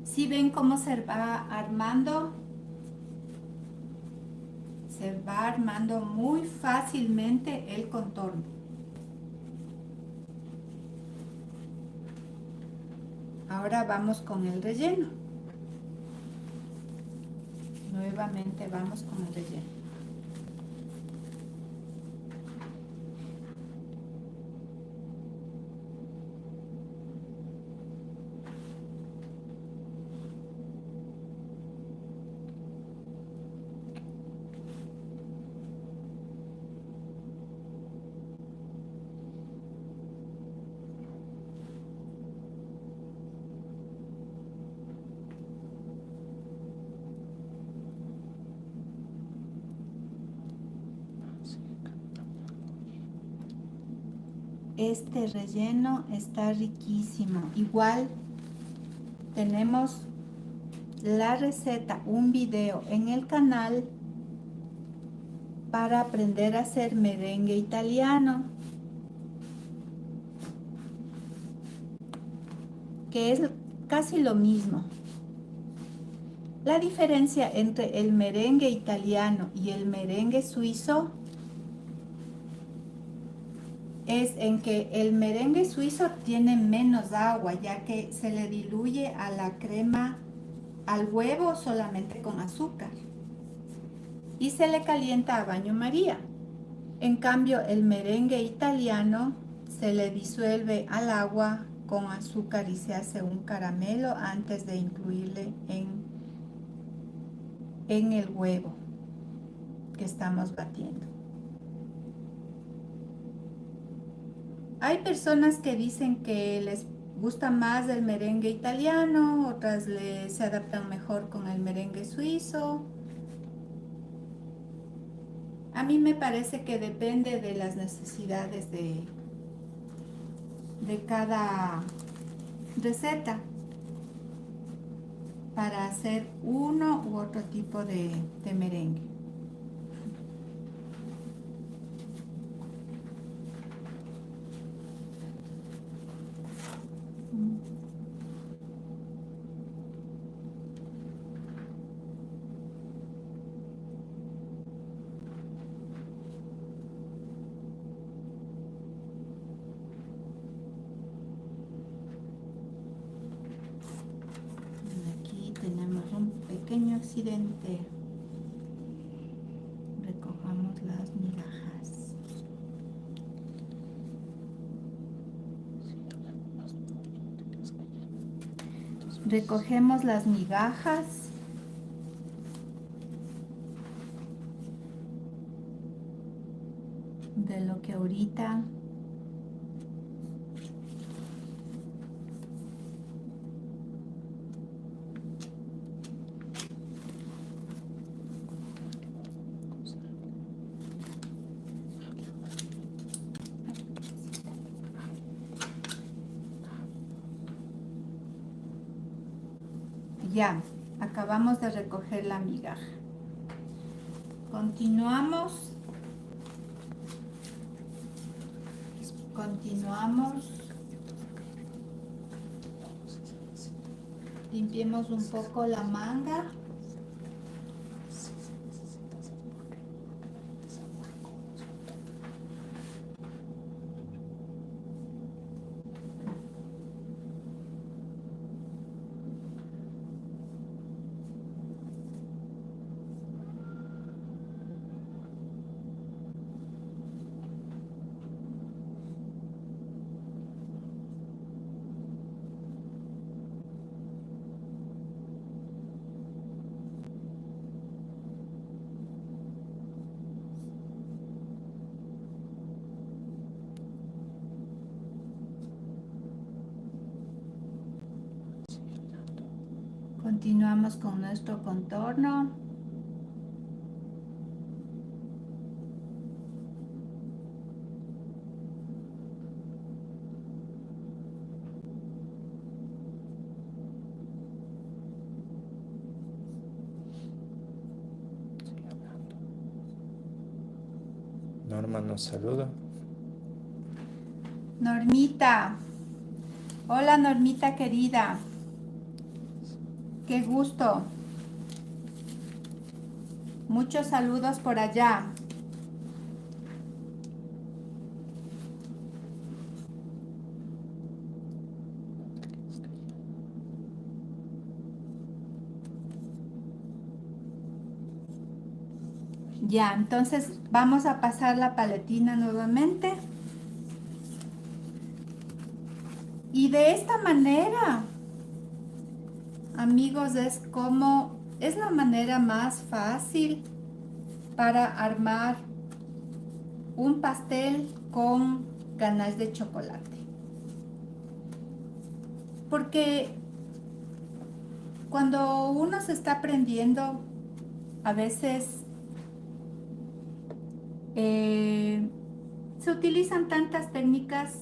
¿Sí ven cómo se va armando? Se va armando muy fácilmente el contorno. Ahora vamos con el relleno. Nuevamente vamos con el relleno. Este relleno está riquísimo. Igual tenemos la receta, un video en el canal para aprender a hacer merengue italiano, que es casi lo mismo. La diferencia entre el merengue italiano y el merengue suizo es en que el merengue suizo tiene menos agua, ya que se le diluye a la crema, al huevo solamente con azúcar y se le calienta a baño María. En cambio, el merengue italiano se le disuelve al agua con azúcar y se hace un caramelo antes de incluirle en el huevo que estamos batiendo. Hay personas que dicen que les gusta más el merengue italiano, otras se adaptan mejor con el merengue suizo. A mí me parece que depende de las necesidades de cada receta para hacer uno u otro tipo de merengue. Aquí tenemos un pequeño accidente. Recojamos las migajas. Recogemos las migajas. De lo que ahorita ya acabamos de recoger la migaja. Continuamos Limpiemos un poco la manga. Continuamos con nuestro contorno. Norma nos saluda. Normita. Hola, Normita querida. Qué gusto. Muchos saludos por allá. Ya, entonces vamos a pasar la paletina nuevamente. Y de esta manera, amigos, es la manera más fácil para armar un pastel con ganache de chocolate. Porque cuando uno se está aprendiendo, a veces se utilizan tantas técnicas.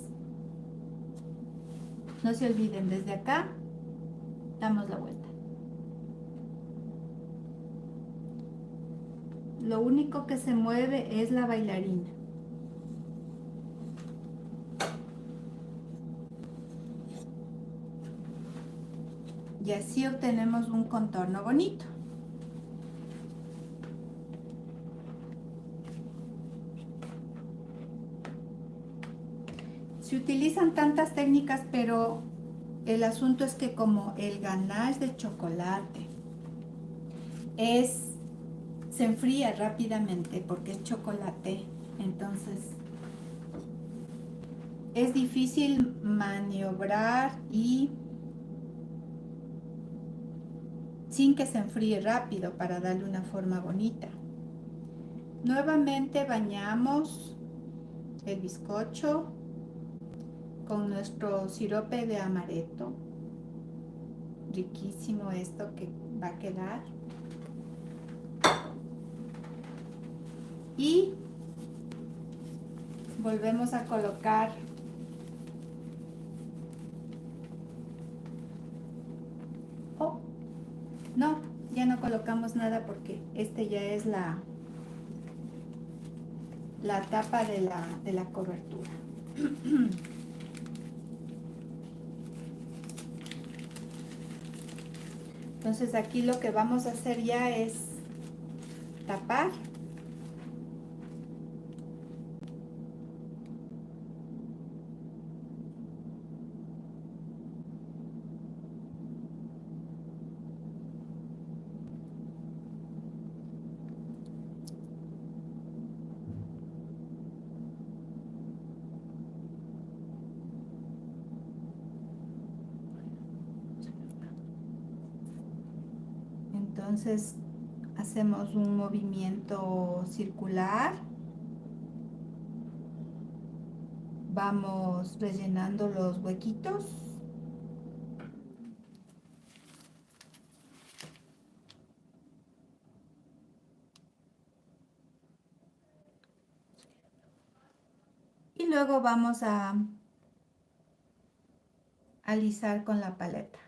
No se olviden, desde acá damos la vuelta. Lo único que se mueve es la bailarina. Y así obtenemos un contorno bonito. Se utilizan tantas técnicas, pero el asunto es que como el ganache de chocolate se enfría rápidamente porque es chocolate, entonces es difícil maniobrar y sin que se enfríe rápido para darle una forma bonita. Nuevamente bañamos el bizcocho con nuestro sirope de amaretto. Riquísimo esto que va a quedar. Y volvemos a colocar no, ya no colocamos nada porque este ya es la tapa de la cobertura. Entonces aquí lo que vamos a hacer ya es tapar. Entonces hacemos un movimiento circular. Vamos rellenando los huequitos. Y luego vamos a alisar con la paleta.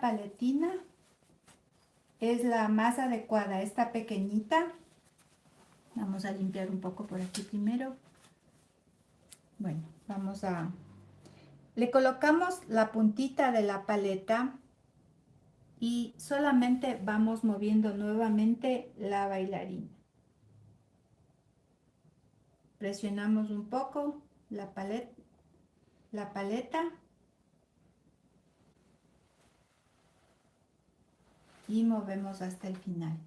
paletina es la más adecuada, esta pequeñita. Vamos a limpiar un poco por aquí primero. Bueno, le colocamos la puntita de la paleta y solamente vamos moviendo nuevamente la bailarina. Presionamos un poco la paleta y movemos hasta el final.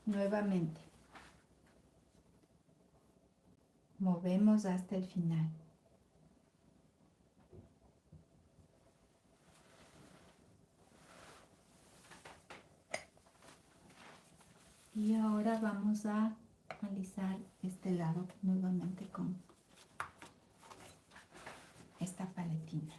Nuevamente. Movemos hasta el final. Y ahora vamos a alisar este lado nuevamente con esta paletina.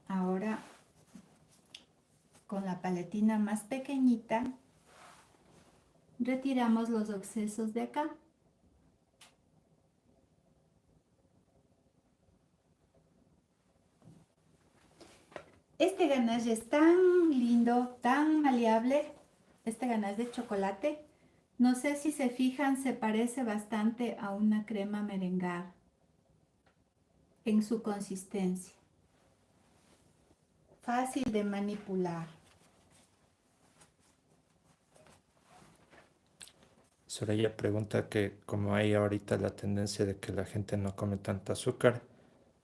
Ahora, con la paletina más pequeñita, retiramos los excesos de acá. Este ganache es tan lindo, tan maleable, este ganache de chocolate. No sé si se fijan, se parece bastante a una crema merengada en su consistencia. Fácil de manipular. Soraya pregunta que como hay ahorita la tendencia de que la gente no come tanto azúcar,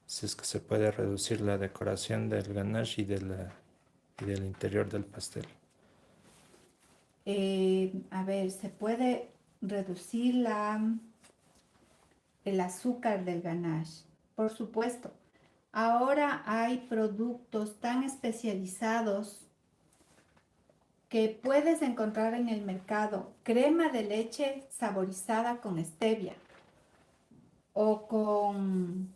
si es que se puede reducir la decoración del ganache y del interior del pastel. A ver, se puede reducir el azúcar del ganache, por supuesto. Ahora hay productos tan especializados que puedes encontrar en el mercado. Crema de leche saborizada con stevia o con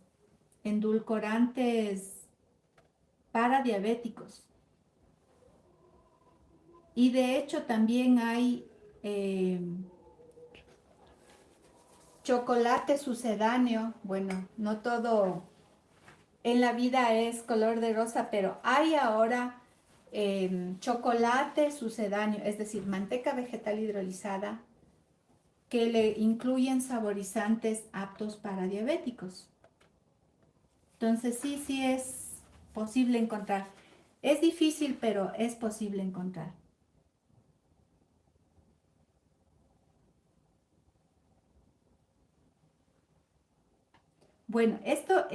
endulcorantes para diabéticos. Y de hecho también hay chocolate sucedáneo. Bueno, no todo en la vida es color de rosa, pero hay ahora chocolate sucedáneo, es decir, manteca vegetal hidrolizada que le incluyen saborizantes aptos para diabéticos. Entonces sí es posible encontrar. Es difícil, pero es posible encontrar. Bueno, esto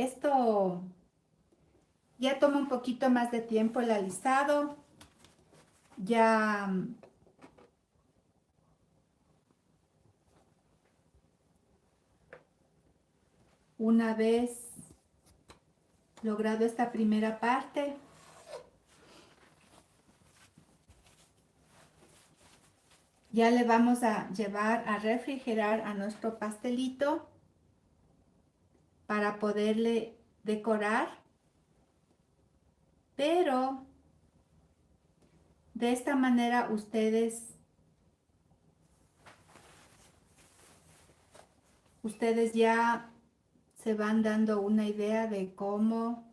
ya toma un poquito más de tiempo el alisado. Ya una vez logrado esta primera parte, ya le vamos a llevar a refrigerar a nuestro pastelito para poderle decorar, pero de esta manera ustedes ya se van dando una idea de cómo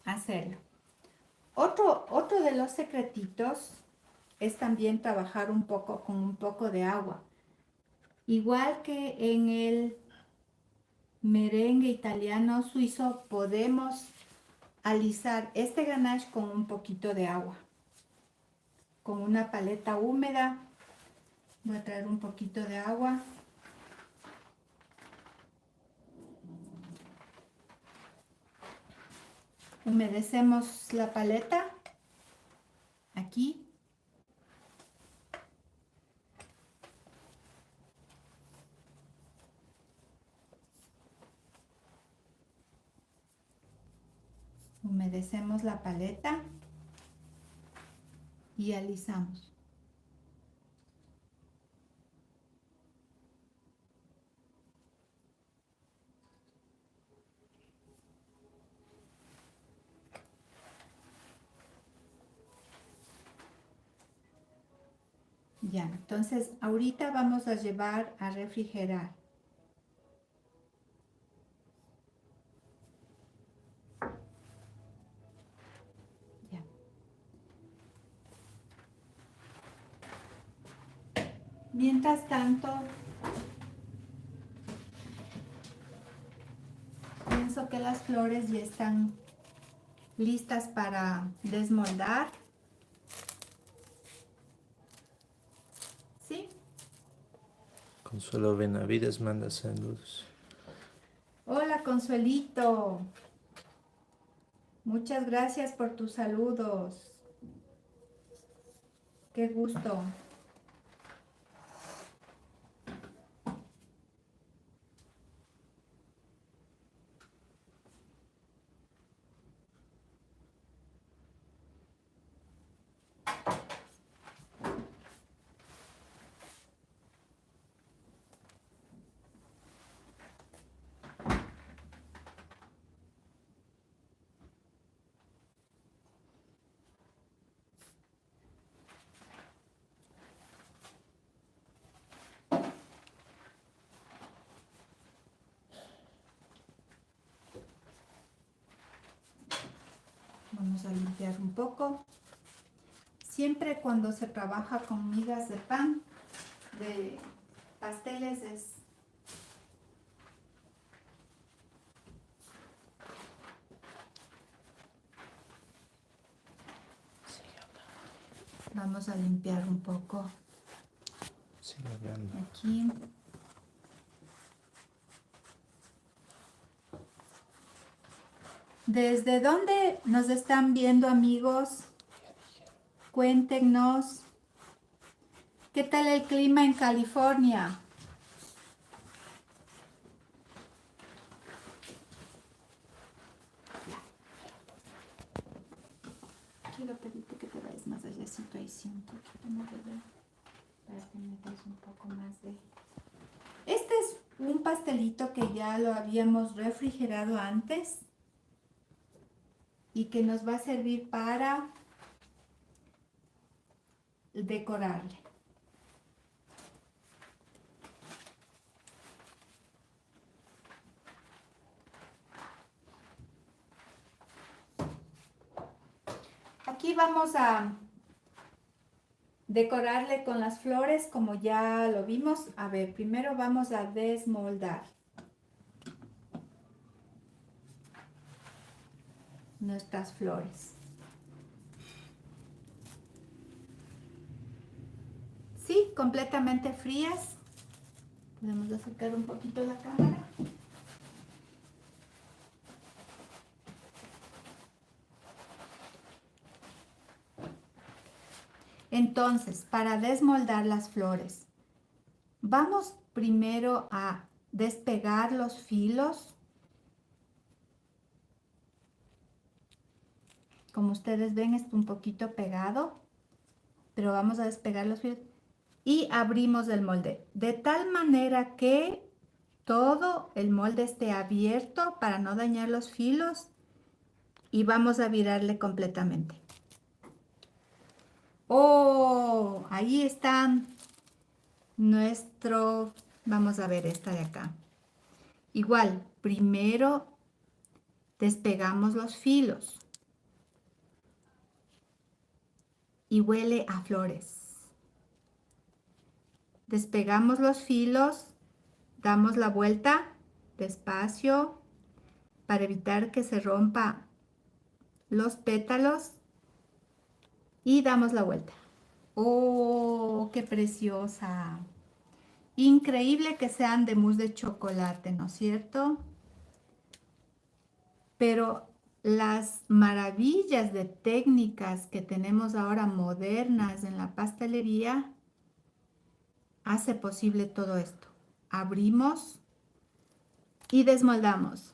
hacerlo. Otro de los secretitos es también trabajar un poco con un poco de agua. Igual que en el merengue italiano suizo, podemos alisar este ganache con un poquito de agua. Con una paleta húmeda, voy a traer un poquito de agua. Humedecemos la paleta aquí. Humedecemos la paleta y alisamos. Ya, entonces ahorita vamos a llevar a refrigerar. Ya. Mientras tanto, pienso que las flores ya están listas para desmoldar. ¿Sí? Consuelo Benavides manda saludos. Hola, Consuelito. Muchas gracias por tus saludos. Qué gusto. Vamos a limpiar un poco. Siempre cuando se trabaja con migas de pan, de pasteles, vamos a limpiar un poco Sigue hablando. aquí. ¿Desde dónde nos están viendo, amigos? Cuéntenos. ¿Qué tal el clima en California? Quiero pedirte que te vayas más allá, ahí sí, un poquito más allá, para que me des un poco más de... Este es un pastelito que ya lo habíamos refrigerado antes y que nos va a servir para decorarle. Aquí vamos a decorarle con las flores como ya lo vimos. A ver, primero vamos a desmoldar nuestras flores. Sí, completamente frías. Podemos acercar un poquito la cámara. Entonces, para desmoldar las flores, vamos primero a despegar los filos. Como ustedes ven, está un poquito pegado, pero vamos a despegar los filos y abrimos el molde de tal manera que todo el molde esté abierto para no dañar los filos y vamos a virarle completamente. Oh, ahí están nuestro, vamos a ver esta de acá. Igual, primero despegamos los filos y huele a flores. Despegamos los filos, damos la vuelta despacio para evitar que se rompa los pétalos y damos la vuelta. ¡Oh, qué preciosa! Increíble que sean de mousse de chocolate, ¿no es cierto? Pero las maravillas de técnicas que tenemos ahora modernas en la pastelería hace posible todo esto. Abrimos y desmoldamos.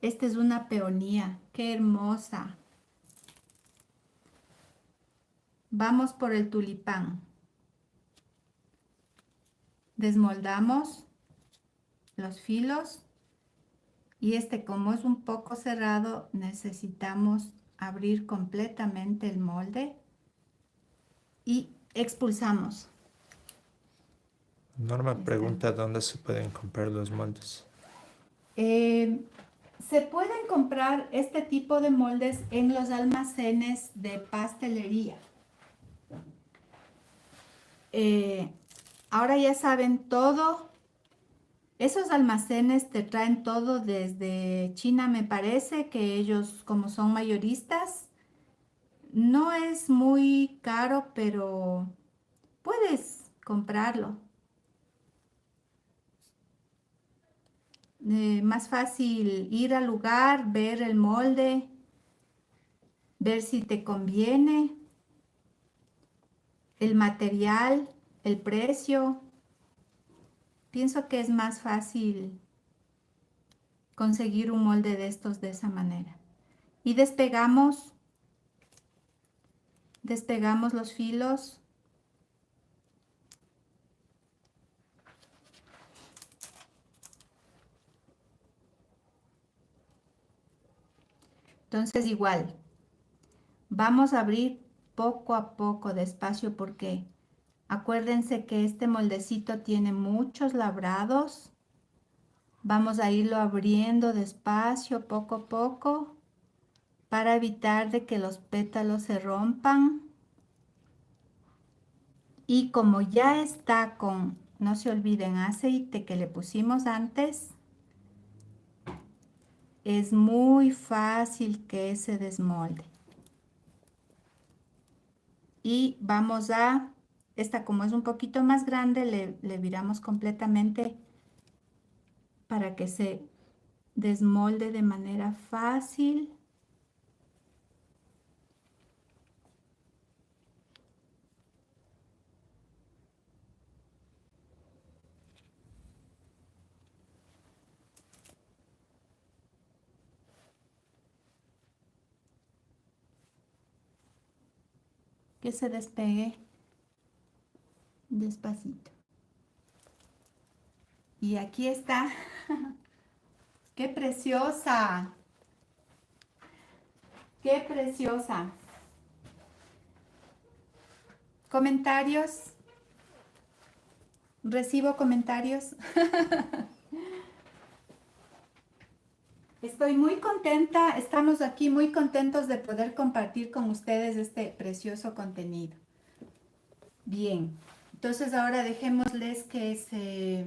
Esta es una peonía, qué hermosa. Vamos por el tulipán. Desmoldamos los filos y como es un poco cerrado, necesitamos abrir completamente el molde y expulsamos. Norma pregunta dónde se pueden comprar los moldes. Se pueden comprar este tipo de moldes en los almacenes de pastelería. Ahora ya saben todo. Esos almacenes te traen todo desde China, me parece que ellos, como son mayoristas, no es muy caro, pero puedes comprarlo. Más fácil ir al lugar, ver el molde, ver si te conviene, el material, el precio. Pienso que es más fácil conseguir un molde de estos de esa manera. Y despegamos los filos. Entonces igual, vamos a abrir poco a poco, despacio, porque acuérdense que este moldecito tiene muchos labrados. Vamos a irlo abriendo despacio, poco a poco, para evitar de que los pétalos se rompan. Y como ya está con, no se olviden, aceite que le pusimos antes, es muy fácil que se desmolde. Y vamos a, esta como es un poquito más grande, le viramos completamente para que se desmolde de manera fácil. Que se despegue despacito. Y aquí está. ¡Qué preciosa! ¡Qué preciosa! ¿Comentarios? ¿Recibo comentarios? Estoy muy contenta, estamos aquí muy contentos de poder compartir con ustedes este precioso contenido. Bien, entonces ahora dejémosles que se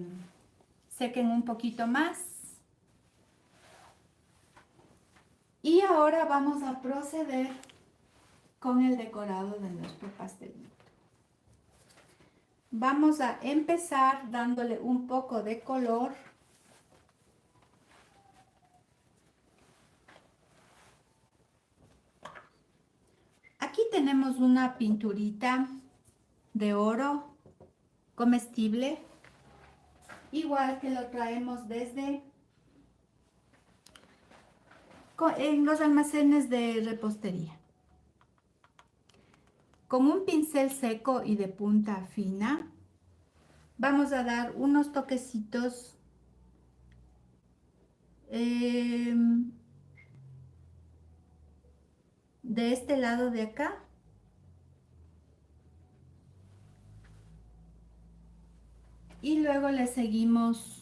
sequen un poquito más. Y ahora vamos a proceder con el decorado de nuestro pastelito. Vamos a empezar dándole un poco de color. Aquí tenemos una pinturita de oro comestible, igual que lo traemos desde en los almacenes de repostería. Con un pincel seco y de punta fina, vamos a dar unos toquecitos de este lado de acá. Y luego le seguimos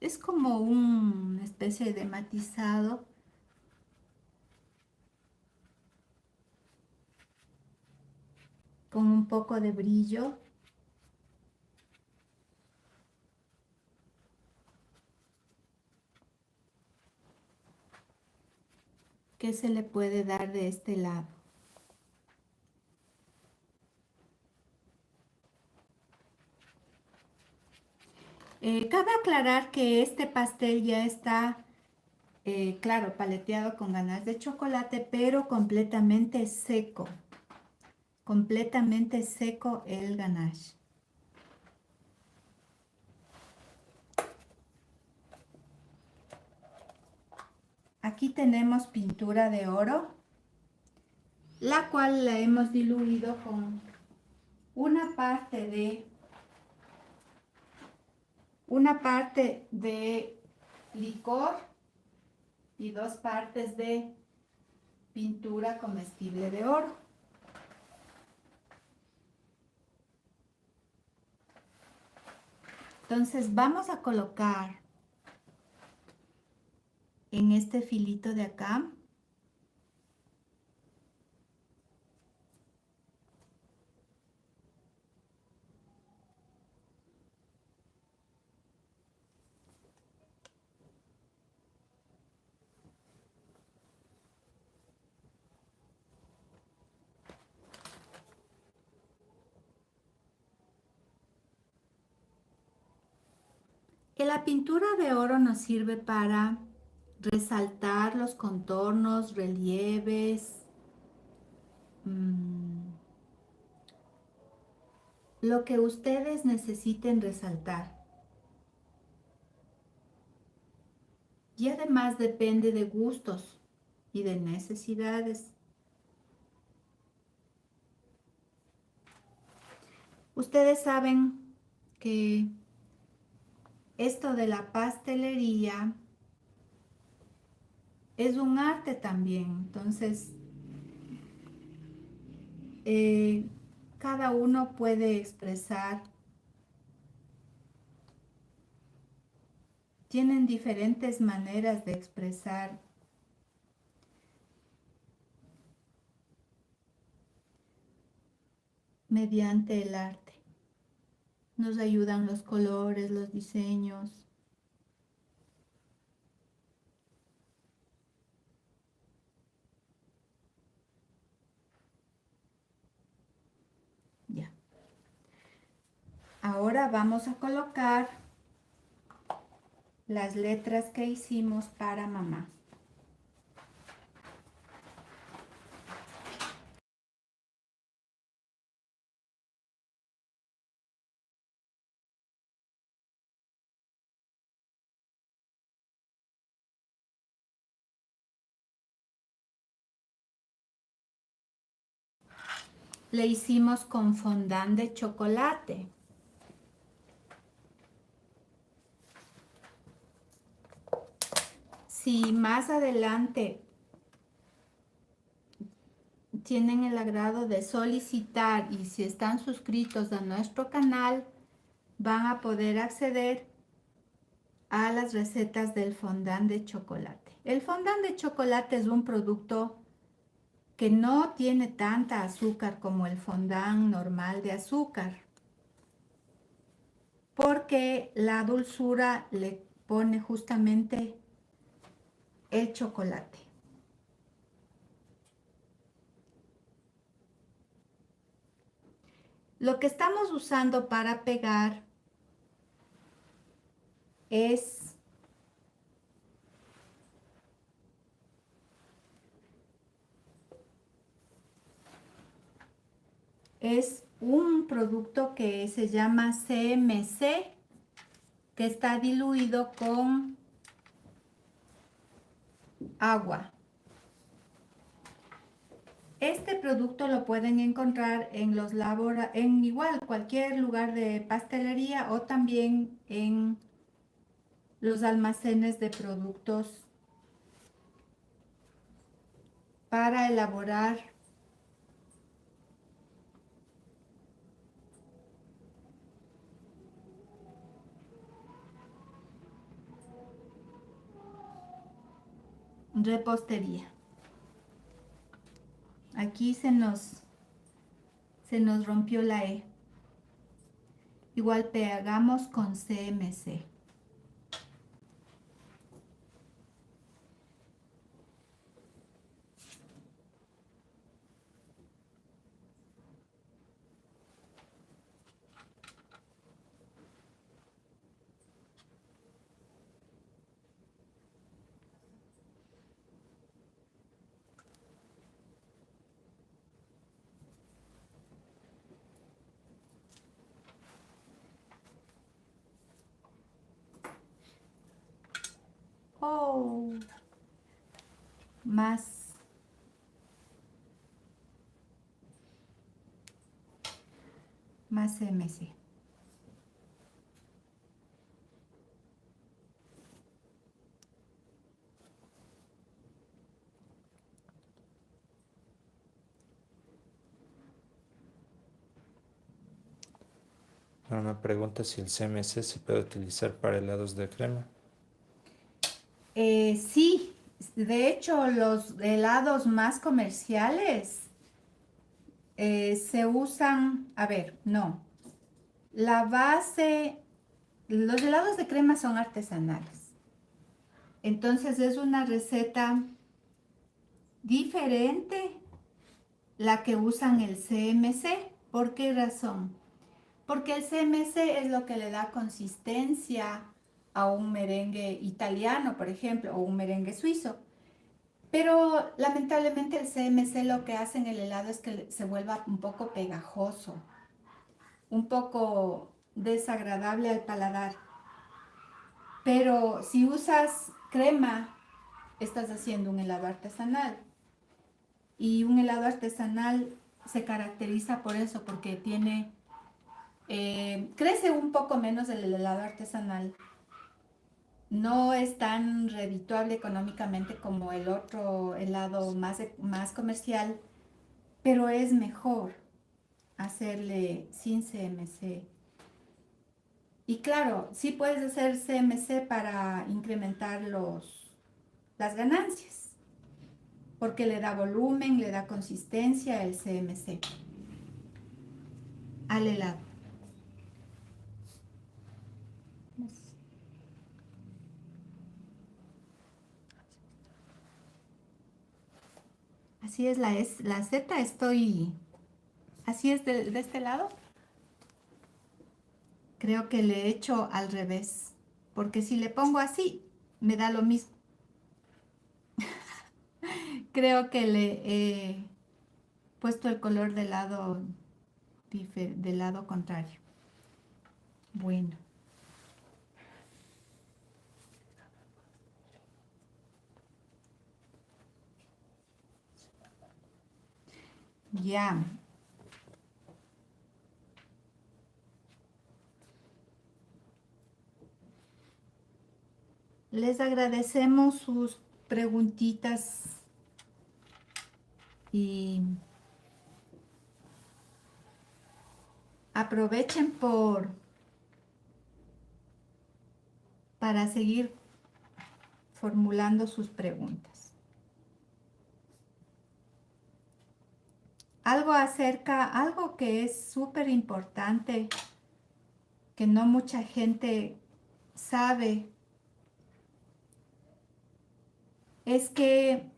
es como una especie de matizado. Con un poco de brillo. Que se le puede dar de este lado. Cabe aclarar que este pastel ya está, claro, paleteado con ganache de chocolate, pero completamente seco el ganache. Aquí tenemos pintura de oro, la cual la hemos diluido con una parte de licor y 2 partes de pintura comestible de oro. Entonces vamos a colocar en este filito de acá que la pintura de oro nos sirve para resaltar los contornos, relieves, lo que ustedes necesiten resaltar. Y además depende de gustos y de necesidades. Ustedes saben que esto de la pastelería es un arte también. Entonces, cada uno puede expresar. Tienen diferentes maneras de expresar mediante el arte. Nos ayudan los colores, los diseños. Ya. Ahora vamos a colocar las letras que hicimos para mamá. Le hicimos con fondant de chocolate. Si más adelante tienen el agrado de solicitar y si están suscritos a nuestro canal, van a poder acceder a las recetas del fondant de chocolate. El fondant de chocolate es un producto que no tiene tanta azúcar como el fondant normal de azúcar, porque la dulzura le pone justamente el chocolate. Lo que estamos usando para pegar es un producto que se llama CMC, que está diluido con agua. Este producto lo pueden encontrar en los en igual cualquier lugar de pastelería o también en los almacenes de productos para elaborar repostería. Aquí se nos rompió la E. Igual pegamos con CMC. Oh, más. Más CMC. Ahora me pregunta si el CMC se puede utilizar para helados de crema. Sí, de hecho los helados más comerciales se usan, a ver, no, la base, los helados de crema son artesanales. Entonces es una receta diferente la que usan el CMC. ¿Por qué razón? Porque el CMC es lo que le da consistencia a un merengue italiano, por ejemplo, o un merengue suizo. Pero lamentablemente el CMC lo que hace en el helado es que se vuelva un poco pegajoso, un poco desagradable al paladar. Pero si usas crema, estás haciendo un helado artesanal. Y un helado artesanal se caracteriza por eso, porque tiene, crece un poco menos el helado artesanal. No es tan redituable económicamente como el otro helado más comercial, pero es mejor hacerle sin CMC. Y claro, sí puedes hacer CMC para incrementar las ganancias, porque le da volumen, le da consistencia el CMC al helado. Así es la Z, así es de este lado. Creo que le he hecho al revés, porque si le pongo así, me da lo mismo. Creo que le he puesto el color del lado contrario. Bueno. Ya. Les agradecemos sus preguntitas y aprovechen para seguir formulando sus preguntas. Algo que es súper importante, que no mucha gente sabe, es que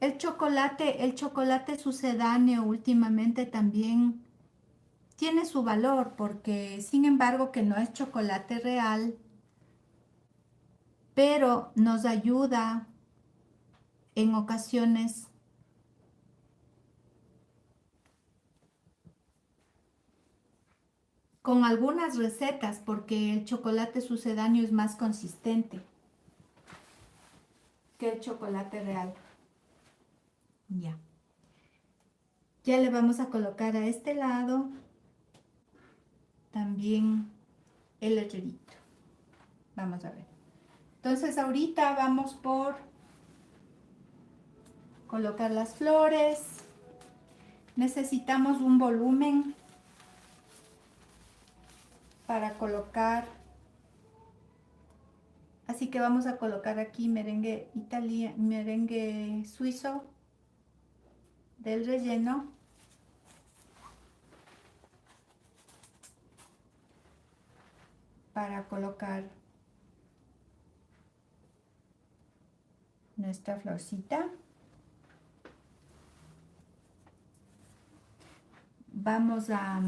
el chocolate sucedáneo últimamente también tiene su valor, porque sin embargo que no es chocolate real, pero nos ayuda en ocasiones con algunas recetas, porque el chocolate sucedáneo es más consistente que el chocolate real. Ya. Ya le vamos a colocar a este lado también el herrerito. Vamos a ver. Entonces ahorita vamos por colocar las flores. Necesitamos un volumen para colocar. Así que vamos a colocar aquí merengue suizo del relleno. Para colocar nuestra florcita. Vamos a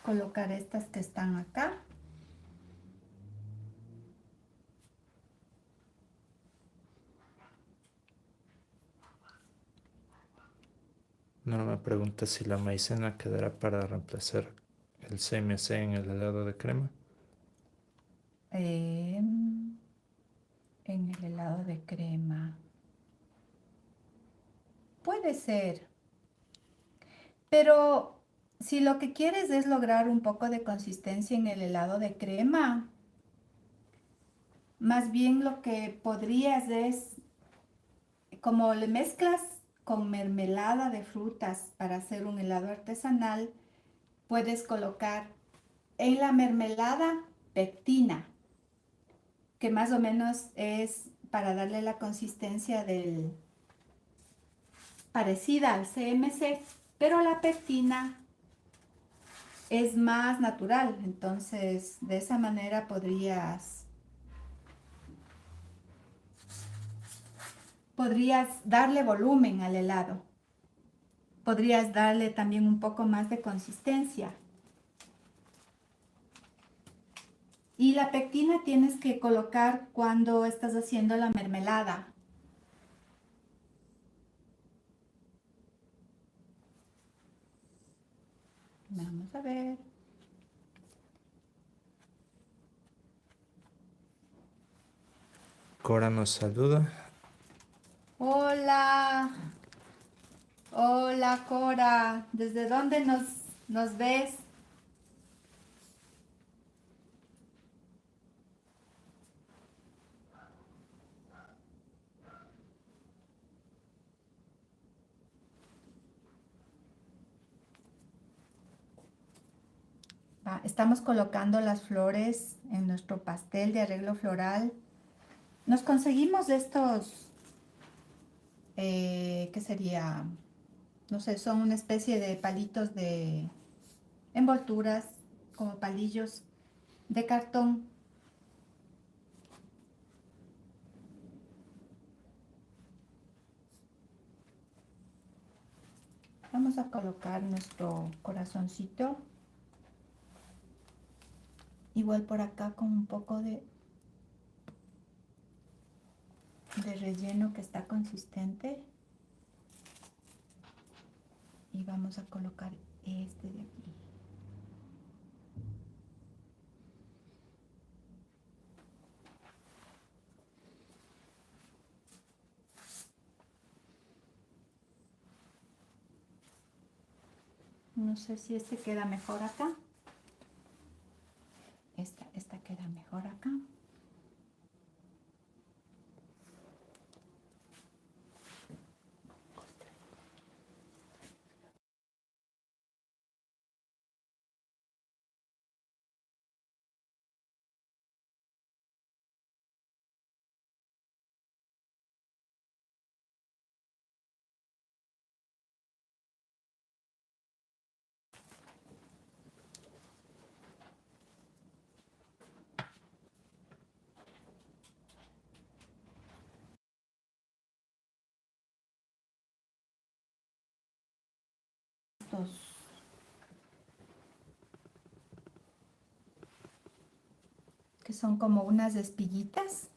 colocar estas que están acá. No me pregunta si la maicena quedará para reemplazar el CMC en el helado de crema. de crema. Puede ser, pero si lo que quieres es lograr un poco de consistencia en el helado de crema, más bien lo que podrías es, como le mezclas con mermelada de frutas para hacer un helado artesanal, puedes colocar en la mermelada pectina, que más o menos es para darle la consistencia parecida al CMC, pero la pectina es más natural, entonces de esa manera podrías darle volumen al helado, podrías darle también un poco más de consistencia. Y la pectina tienes que colocar cuando estás haciendo la mermelada. Vamos a ver. Cora nos saluda. Hola, hola Cora, ¿desde dónde nos ves? Estamos colocando las flores en nuestro pastel de arreglo floral. Nos conseguimos estos, ¿qué sería? No sé, son una especie de palitos de envolturas, como palillos de cartón. Vamos a colocar nuestro corazoncito. Igual por acá con un poco de relleno que está consistente. Y vamos a colocar este de aquí. No sé si este queda mejor acá. Esta queda mejor acá. Estos que son como unas espiguitas.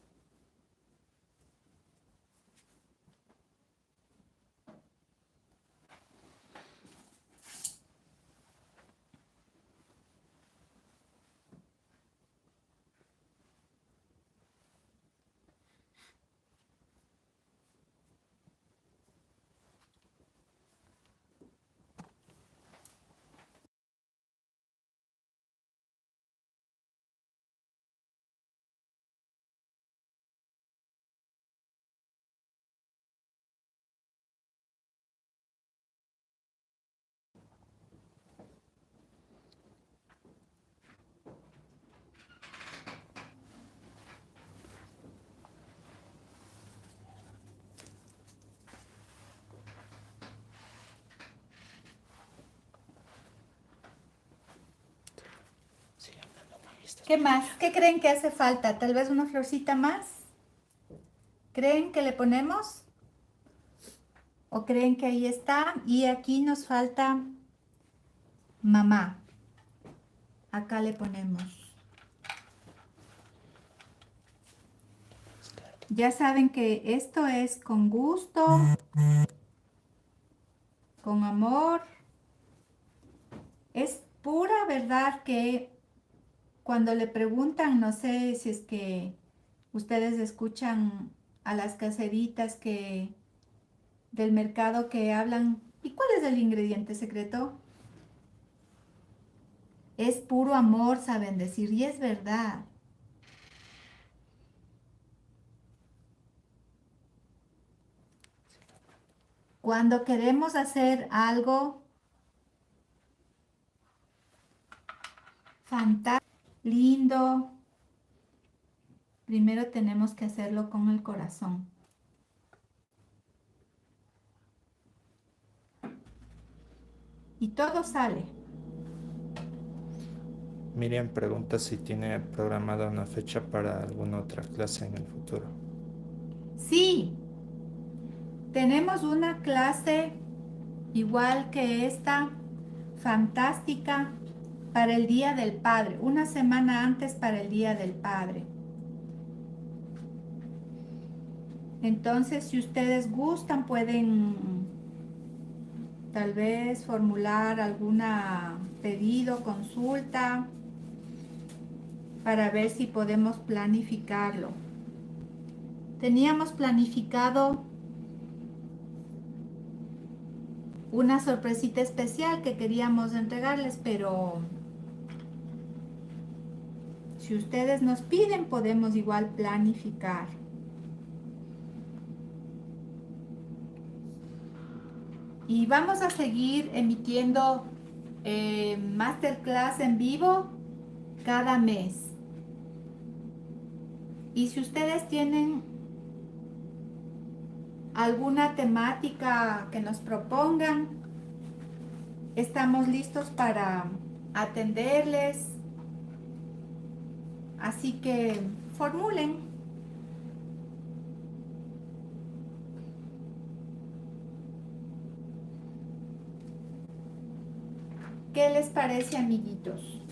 ¿Qué más? ¿Qué creen que hace falta? ¿Tal vez una florcita más? ¿Creen que le ponemos? ¿O creen que ahí está? Y aquí nos falta mamá. Acá le ponemos. Ya saben que esto es con gusto, con amor. Es pura verdad que cuando le preguntan, no sé si es que ustedes escuchan a las caseritas del mercado que hablan. ¿Y cuál es el ingrediente secreto? Es puro amor, saben decir, y es verdad. Cuando queremos hacer algo fantástico, lindo, primero tenemos que hacerlo con el corazón. Y todo sale. Miriam pregunta si tiene programada una fecha para alguna otra clase en el futuro. Sí, tenemos una clase igual que esta, fantástica, para el Día del Padre, una semana antes para el Día del Padre. Entonces, si ustedes gustan, pueden tal vez formular alguna pedido, consulta, para ver si podemos planificarlo. Teníamos planificado una sorpresita especial que queríamos entregarles, pero si ustedes nos piden, podemos igual planificar. Y vamos a seguir emitiendo masterclass en vivo cada mes. Y si ustedes tienen alguna temática que nos propongan, estamos listos para atenderles. Así que formulen. ¿Qué les parece, amiguitos?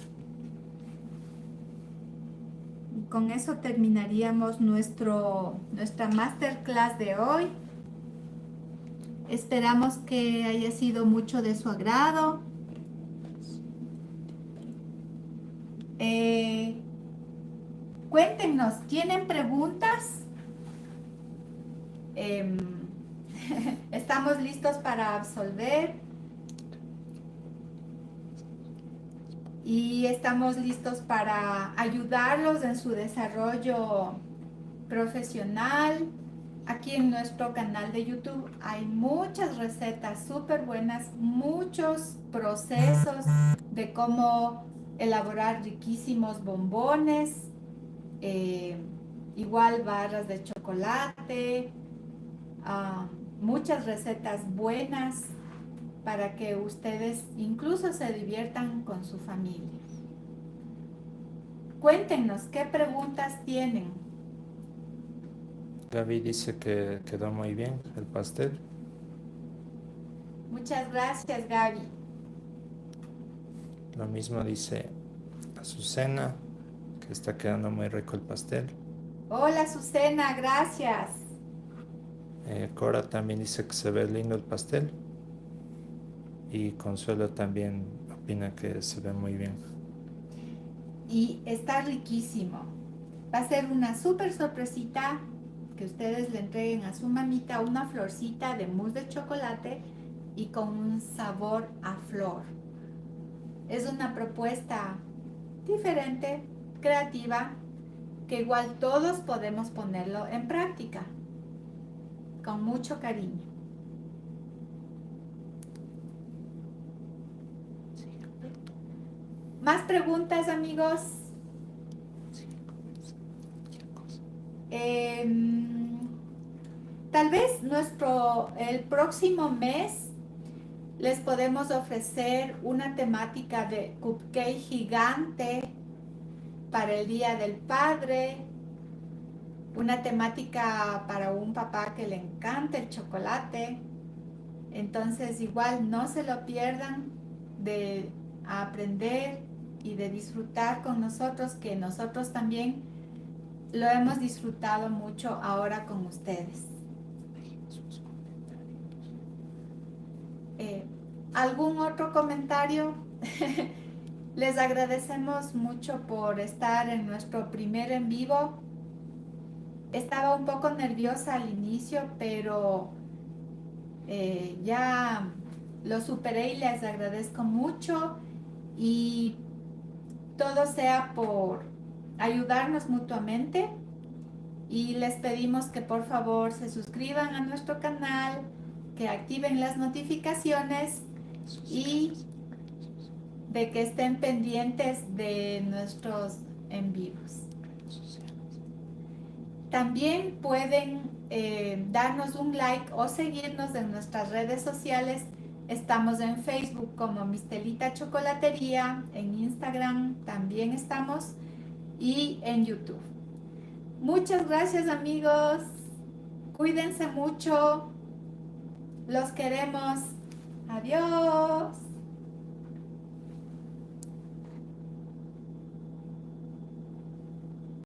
Y con eso terminaríamos nuestra masterclass de hoy. Esperamos que haya sido mucho de su agrado. Cuéntenos, ¿tienen preguntas? Estamos listos para absolver. Y estamos listos para ayudarlos en su desarrollo profesional. Aquí en nuestro canal de YouTube hay muchas recetas súper buenas, muchos procesos de cómo elaborar riquísimos bombones, igual barras de chocolate, muchas recetas buenas para que ustedes incluso se diviertan con su familia. Cuéntenos, ¿qué preguntas tienen? Gaby dice que quedó muy bien el pastel. Muchas gracias, Gaby. Lo mismo dice Azucena, que está quedando muy rico el pastel. Hola, Azucena, gracias. Cora también dice que se ve lindo el pastel. Y Consuelo también opina que se ve muy bien. Y está riquísimo. Va a ser una súper sorpresita que ustedes le entreguen a su mamita una florcita de mousse de chocolate y con un sabor a flor. Es una propuesta diferente, creativa, que igual todos podemos ponerlo en práctica con mucho cariño. ¿Más preguntas, amigos? Tal vez el próximo mes les podemos ofrecer una temática de cupcake gigante para el Día del Padre, una temática para un papá que le encanta el chocolate. Entonces igual no se lo pierdan de aprender y de disfrutar con nosotros, que nosotros también lo hemos disfrutado mucho ahora con ustedes. ¿Algún otro comentario? Les agradecemos mucho por estar en nuestro primer en vivo. Estaba un poco nerviosa al inicio, pero ya lo superé y les agradezco mucho y todo sea por ayudarnos mutuamente y les pedimos que por favor se suscriban a nuestro canal, que activen las notificaciones y de que estén pendientes de nuestros en vivos. También pueden darnos un like o seguirnos en nuestras redes sociales. Estamos en Facebook como Mistelita Chocolatería, en Instagram también estamos y en YouTube. Muchas gracias amigos, cuídense mucho, los queremos, adiós.